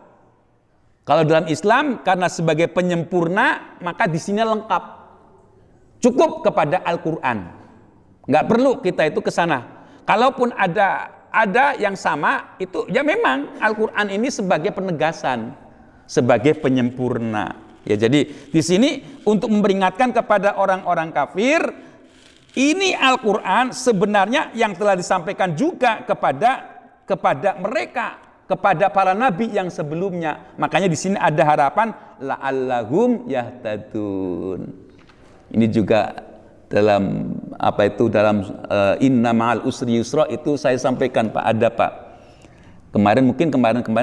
Kalau dalam Islam, karena sebagai penyempurna, maka di sini lengkap. Cukup kepada Al-Quran. Nggak perlu kita itu ke sana. Kalaupun ada yang sama, itu ya memang Al-Quran ini sebagai penegasan, sebagai penyempurna. Ya jadi di sini untuk memperingatkan kepada orang-orang kafir, ini Al-Quran sebenarnya yang telah disampaikan juga kepada mereka, kepada para nabi yang sebelumnya. Makanya di sini ada harapan la'allahum yahtadun. Ini juga dalam dalam inna ma'al usri yusra itu saya sampaikan Pak, ada Pak. Kemarin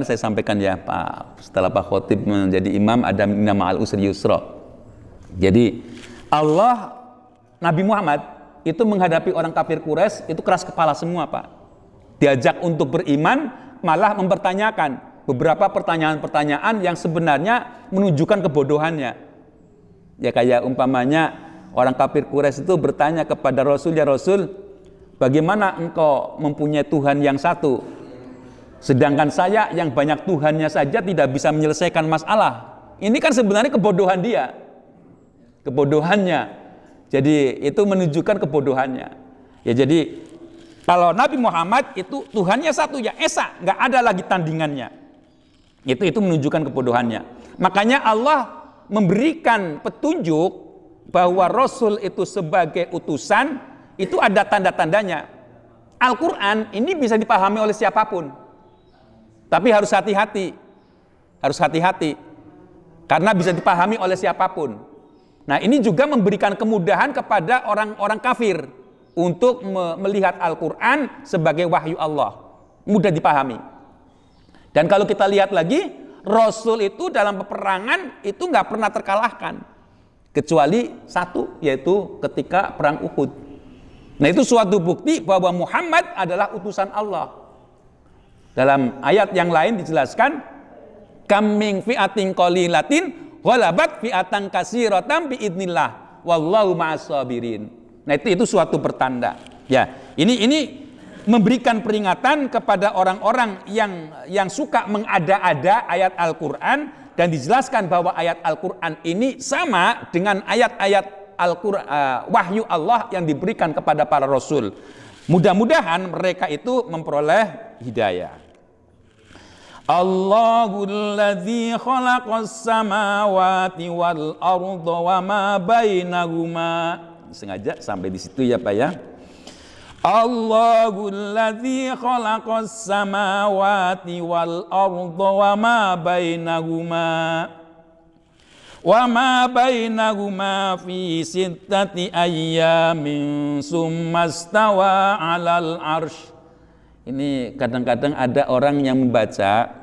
saya sampaikan ya Pak, setelah Pak Khotib menjadi imam ada inna ma'al usri yusra. Jadi Allah, Nabi Muhammad itu menghadapi orang kafir Quraisy itu keras kepala semua Pak. Diajak untuk beriman, malah mempertanyakan beberapa pertanyaan-pertanyaan yang sebenarnya menunjukkan kebodohannya. Ya kayak umpamanya orang kafir Quraisy itu bertanya kepada Rasul, ya Rasul, bagaimana engkau mempunyai Tuhan yang satu, sedangkan saya yang banyak Tuhannya saja tidak bisa menyelesaikan masalah. Ini kan sebenarnya kebodohan dia, kebodohannya. Jadi itu menunjukkan kebodohannya. Ya jadi kalau Nabi Muhammad itu Tuhannya satu ya esa, nggak ada lagi tandingannya. Itu menunjukkan kebodohannya. Makanya Allah memberikan petunjuk bahwa Rasul itu sebagai utusan itu ada tanda-tandanya. Al-Quran ini bisa dipahami oleh siapapun, tapi harus hati-hati, karena bisa dipahami oleh siapapun. Nah ini juga memberikan kemudahan kepada orang-orang kafir untuk melihat Al-Quran sebagai wahyu Allah, mudah dipahami. Dan kalau kita lihat lagi, Rasul itu dalam peperangan itu nggak pernah terkalahkan, kecuali satu, yaitu ketika perang Uhud. Nah, itu suatu bukti bahwa Muhammad adalah utusan Allah. Dalam ayat yang lain dijelaskan, kam min fi'atin qalilatin ghalabat fi'atan katsiratan biidznillah wallahu ma'as sabirin. Nah, itu suatu pertanda. Ya, ini memberikan peringatan kepada orang-orang yang suka mengada-ada ayat Al-Qur'an, dan dijelaskan bahwa ayat Al-Qur'an ini sama dengan ayat-ayat Al-Qur'an wahyu Allah yang diberikan kepada para rasul. Mudah-mudahan mereka itu memperoleh hidayah. Allahul ladzi khalaqas samawati wal arda wa ma bainahuma. Sengaja sampai di situ ya Pak ya. Allahul ladzi khalaqas samawati wal arda wa ma bainahuma. Wa ma bainahuma fi sittati ayyamin summa stawa 'alal arsy. Ini kadang-kadang ada orang yang membaca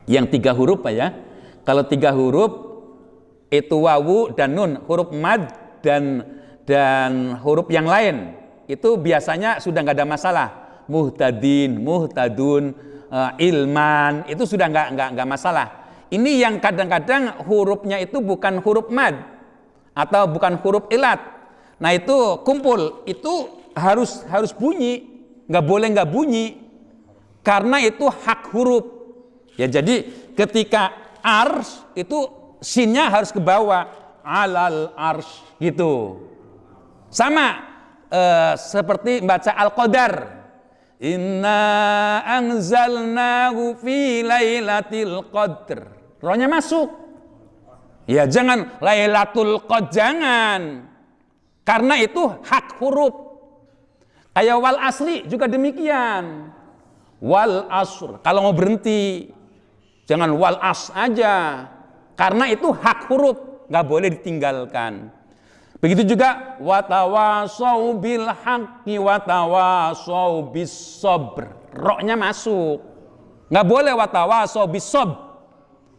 yang 3 huruf Pak ya. Kalau 3 huruf itu wawu dan nun, huruf mad dan huruf yang lain itu biasanya sudah nggak ada masalah. Muhtadin, muhtadun, ilman, itu sudah nggak masalah. Ini yang kadang-kadang hurufnya itu bukan huruf mad atau bukan huruf ilat. Nah, itu kumpul, itu harus bunyi. Nggak boleh nggak bunyi, karena itu hak huruf. Ya, jadi ketika ars itu sinnya harus ke bawah, alal ars gitu. Sama seperti baca Al-Qadar, inna anzalnahu fi lailatul qadr, rohnya masuk. Ya, jangan lailatul qadr, jangan, karena itu hak huruf. Kayak wal asri juga demikian. Wal asr, kalau mau berhenti jangan wal as aja, karena itu hak huruf, nggak boleh ditinggalkan. Begitu juga watawasau bil haqqi watawasau bis sabr, roknya masuk. Nggak boleh watawasau bis sabr,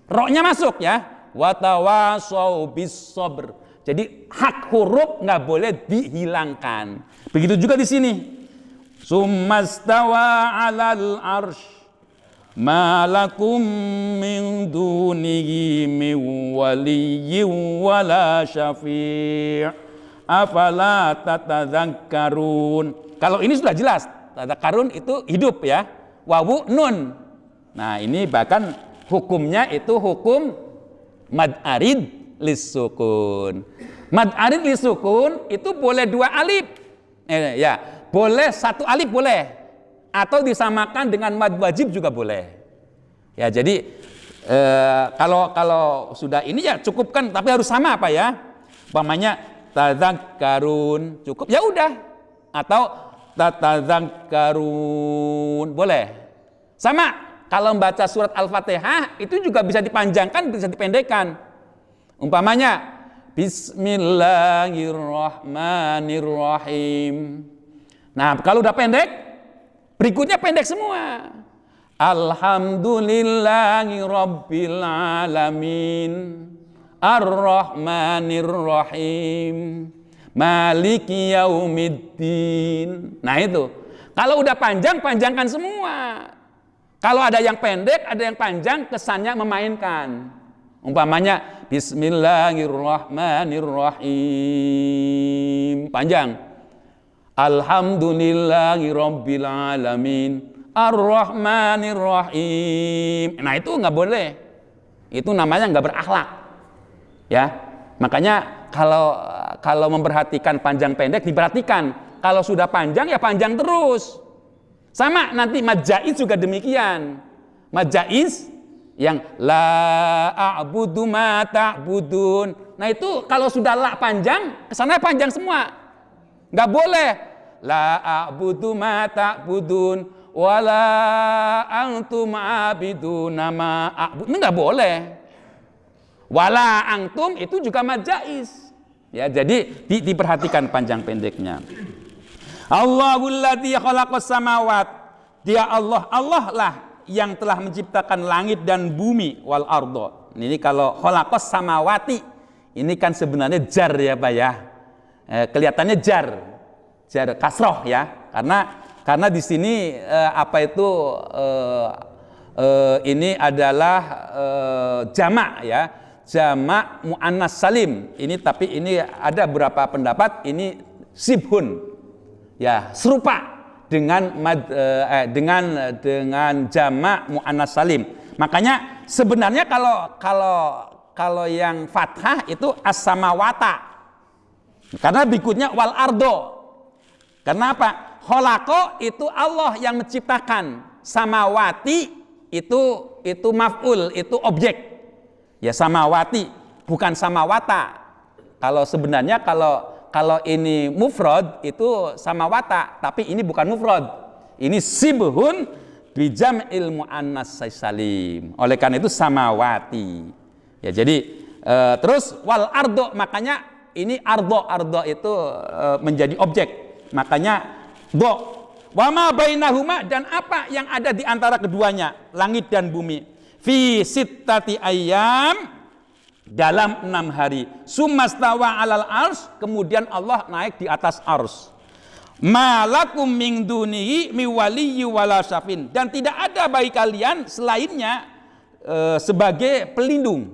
roknya masuk ya. Watawasau bis sabr. Jadi hak huruf nggak boleh dihilangkan. Begitu juga di sini. Summastawa 'alal arsy ma lakum min dunihi min waliyyin wala syafi' afala tatadzakkarun. Kalau ini sudah jelas, tadzakkarun itu hidup ya. Wawu nun. Nah, ini bahkan hukumnya itu hukum mad arid lisukun. Mad arid lisukun itu boleh 2 alif. Ya, boleh 1 alif boleh, atau disamakan dengan mad wajib juga boleh. Ya, jadi kalau sudah ini ya cukupkan, tapi harus sama apa ya? Umpamanya tadzakkarun cukup ya udah, atau tatadzakkarun boleh. Sama kalau membaca surat Al-Fatihah itu juga bisa dipanjangkan, bisa dipendekkan. Umpamanya Bismillahirrahmanirrahim. Nah, kalau udah pendek, berikutnya pendek semua. Alhamdulillahi rabbil alamin, arrahmanirrahim, maliki yaumiddin. Nah, itu. Kalau udah panjang, panjangkan semua. Kalau ada yang pendek, ada yang panjang, kesannya memainkan. Umpamanya Bismillahirrahmanirrahim, panjang. Alhamdulillahi rabbil alamin, arrahmanirrahim. Nah, itu nggak boleh. Itu namanya nggak berakhlak. Ya, makanya kalau memperhatikan panjang pendek diperhatikan. Kalau sudah panjang ya panjang terus. Sama nanti mad jaiz juga demikian. Mad jaiz yang la a'budu ma ta'budun. Nah, itu kalau sudah la panjang, kesannya panjang semua. Nggak boleh la a'budu ma ta'budun wala antum abiduna ma a'bud. Ini nggak boleh. Wala antum itu juga mad jaiz. Ya, jadi diperhatikan panjang pendeknya. Allahul ladzi khalaqas samawat. Dia Allah, Allah lah yang telah menciptakan langit dan bumi wal ardo. Ini kalau khalaqas samawati, ini kan sebenarnya jar ya Pak ya. Kelihatannya jar kasroh ya. Karena di sini ini adalah jamak ya. Jamak muannas salim. Ini tapi ini ada beberapa pendapat ini sibhun. Ya, serupa dengan jamak muannas salim. Makanya sebenarnya kalau yang fathah itu as-samawata. Karena berikutnya wal ardo. Karena apa? Khalaqa itu Allah yang menciptakan. Samawati itu maf'ul, itu objek. Ya samawati, bukan samawata. Kalau sebenarnya kalau ini mufrad itu samawata, tapi ini bukan mufrad. Ini sibhun bijam'il muannas salim. Oleh karena itu samawati. Ya jadi terus wal ardo, makanya ini ardo itu menjadi objek. Makanya do wa ma bainahuma, dan apa yang ada di antara keduanya, langit dan bumi. Fi sittati ayyam, dalam 6 hari. Sumastawa alal ars, kemudian Allah naik di atas ars. Malakum min dunihi mi waliyyi wala syafin, dan tidak ada bagi kalian selainnya sebagai pelindung.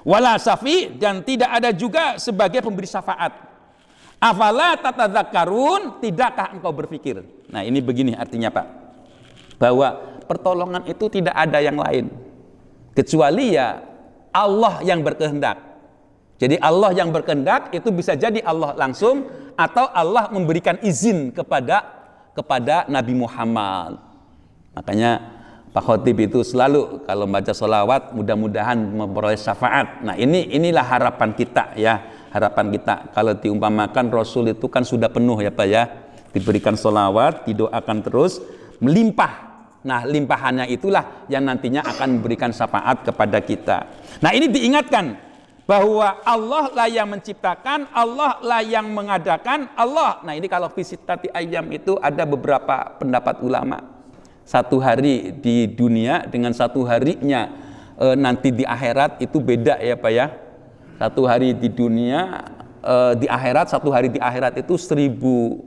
Wala syafi, dan tidak ada juga sebagai pemberi syafaat. Afala tatadzakkarun, tidakkah engkau berpikir? Nah, ini begini artinya Pak, bahwa pertolongan itu tidak ada yang lain kecuali ya Allah yang berkehendak. Jadi Allah yang berkehendak itu bisa jadi Allah langsung atau Allah memberikan izin kepada Nabi Muhammad. Makanya Pak Khotib itu selalu kalau baca sholawat mudah-mudahan memperoleh syafaat. Nah inilah harapan kita ya, harapan kita. Kalau diumpamakan Rasul itu kan sudah penuh ya Pak ya, diberikan sholawat, didoakan terus, melimpah. Nah limpahannya itulah yang nantinya akan memberikan syafaat kepada kita. Nah ini diingatkan bahwa Allah lah yang menciptakan, Allah lah yang mengadakan, Allah. Nah ini kalau fisitati ayam itu ada beberapa pendapat ulama. 1 hari di dunia dengan 1 harinya nanti di akhirat itu beda ya Pak ya. 1 hari di dunia di akhirat, 1 hari di akhirat itu 1000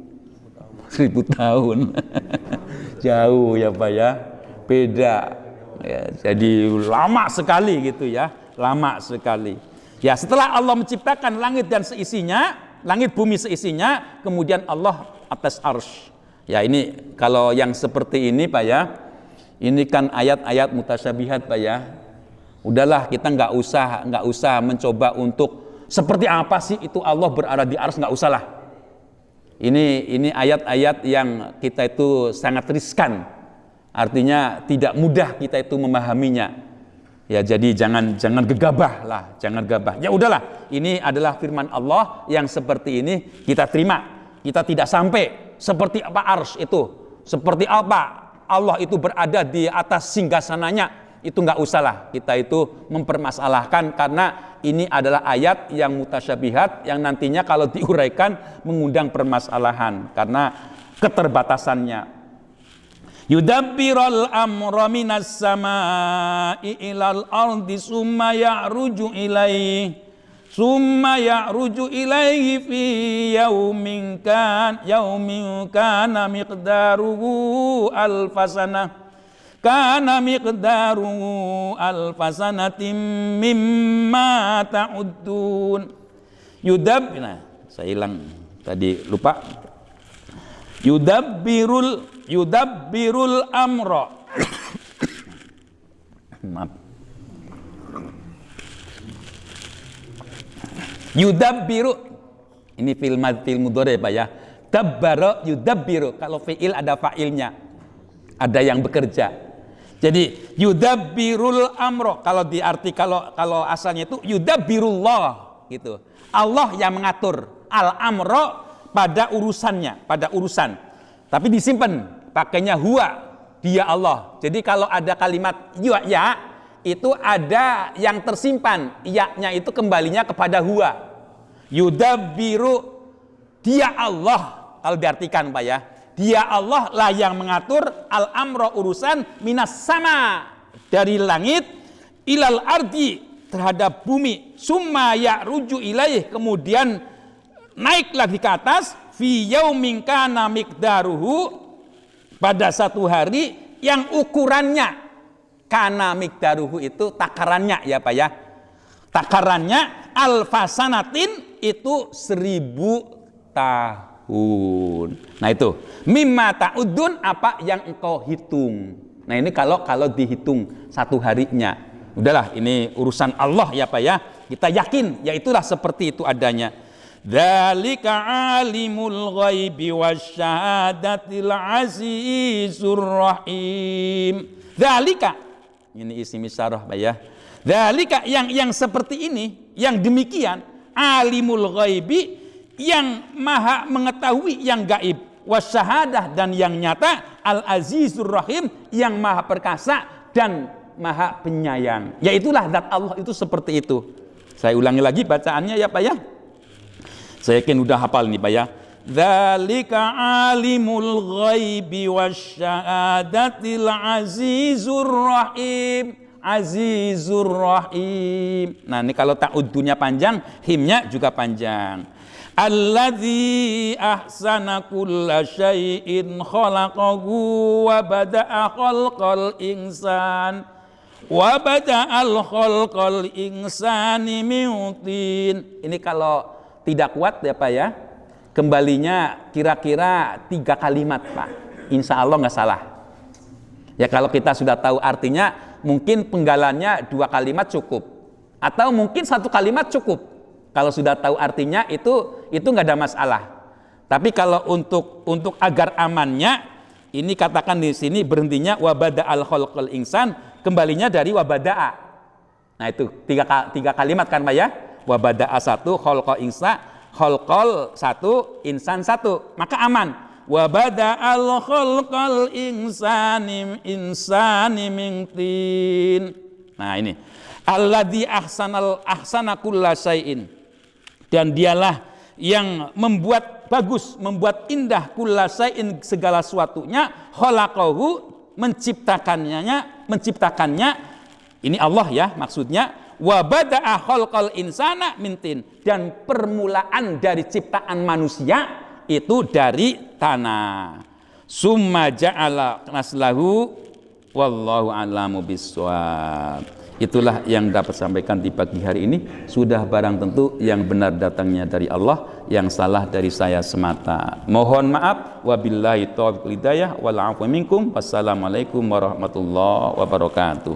tahun. Jauh ya Pak ya, beda ya, jadi lama sekali gitu ya, lama sekali ya. Setelah Allah menciptakan langit dan seisinya, langit bumi seisinya, kemudian Allah atas arsy ya. Ini kalau yang seperti ini Pak ya, ini kan ayat-ayat mutasyabihat Pak ya. Udahlah kita nggak usah mencoba untuk seperti apa sih itu Allah berada di arsy, nggak usah lah. Ini ayat-ayat yang kita itu sangat riskan, artinya tidak mudah kita itu memahaminya. Ya jadi jangan gegabah lah, jangan gegabah. Ya udahlah, ini adalah firman Allah yang seperti ini kita terima. Kita tidak sampai seperti apa arsy itu, seperti apa Allah itu berada di atas singgasananya. Itu nggak usah lah kita itu mempermasalahkan, karena ini adalah ayat yang mutasyabihat yang nantinya kalau diuraikan mengundang permasalahan karena keterbatasannya. Yudabbirul amra minas samaa'i ilal ardi summa ya'ruju ilaihi fi yaumin kana miqdaruhu alfasanah. Kana miqdaru alfasanatim mimma ta'uddun. Nah, saya hilang tadi, lupa. Yudabbirul amra. Maaf. Yudabbiru. Ini fi'il mudhari Pak ya. Dabbara yudabbiru. Kalau fi'il ada fa'ilnya, ada yang bekerja. Jadi yudabbirul amro, kalau diarti kalau asalnya itu yudabbirullah gitu. Allah yang mengatur al amro pada urusannya, pada urusan. Tapi disimpan pakainya huwa, dia Allah. Jadi kalau ada kalimat ya itu ada yang tersimpan, ya-nya itu kembalinya kepada huwa. Yudabbiru, dia Allah kalau diartikan Pak ya, dia Allah lah yang mengatur al-amra urusan minas sama dari langit ilal ardi terhadap bumi, summa ya'ruju ilaih kemudian naik lagi ke atas, fi yaumin kana miqdaruhu pada satu hari yang ukurannya kana miqdaruhu itu takarannya ya Pak ya, takarannya alfasanatin itu 1000 tahun. Nah itu mimma ta'udun apa yang engkau hitung. Nah ini kalau dihitung satu harinya, udahlah ini urusan Allah ya Pak ya, kita yakin ya itulah seperti itu adanya. Dzalika alimul ghaibi wasyahadatil azizur rahim. Dzalika ini isim isyarah Pak ya. Dzalika yang seperti ini, yang demikian alimul ghaibi yang maha mengetahui yang gaib, wasyahadah dan yang nyata, al azizur rahim yang maha perkasa dan maha penyayang. Yaitulah zat Allah itu seperti itu. Saya ulangi lagi bacaannya ya Pak ya. Saya yakin udah hafal nih Pak ya. Dzalika alimul ghaibi wasyahadatil azizur rahim. Azizur rahim. Nah ini kalau ta'uddunya panjang, himnya juga panjang. Alladzi ahsana kulla syai'in khalaqahu wa bada'a khalqal insan wa bada'al khalqal insani min tin. Ini kalau tidak kuat ya Pak ya, kembalinya kira-kira 3 kalimat Pak, insya Allah nggak salah ya. Kalau kita sudah tahu artinya mungkin penggalannya 2 kalimat cukup, atau mungkin 1 kalimat cukup. Kalau sudah tahu artinya itu nggak ada masalah. Tapi kalau untuk agar amannya, ini katakan di sini berhentinya wabada al khalqal insan, kembalinya dari wabada'a. Nah itu 3 kalimat kan Pak ya, wabada'a 1, khalqa insa, khalqal 1, insan 1, maka aman. Wabada al khalqal insani min tin. Nah ini alladzi ahsana kulla syai'in, dan dialah yang membuat bagus, membuat indah kulla syai'in segala sesuatunya, khalaqahu menciptakannya ini Allah ya maksudnya, wa bada'a khalqal insana min tin, dan permulaan dari ciptaan manusia itu dari tanah. Summa ja'ala naslahu wallahu a'lamu bissawab. Itulah yang dapat sampaikan di pagi hari ini. Sudah barang tentu yang benar datangnya dari Allah, yang salah dari saya semata. Mohon maaf. Wabillahi taufiq hidayah wal afwa minkum. Wassalamualaikum warahmatullahi wabarakatuh.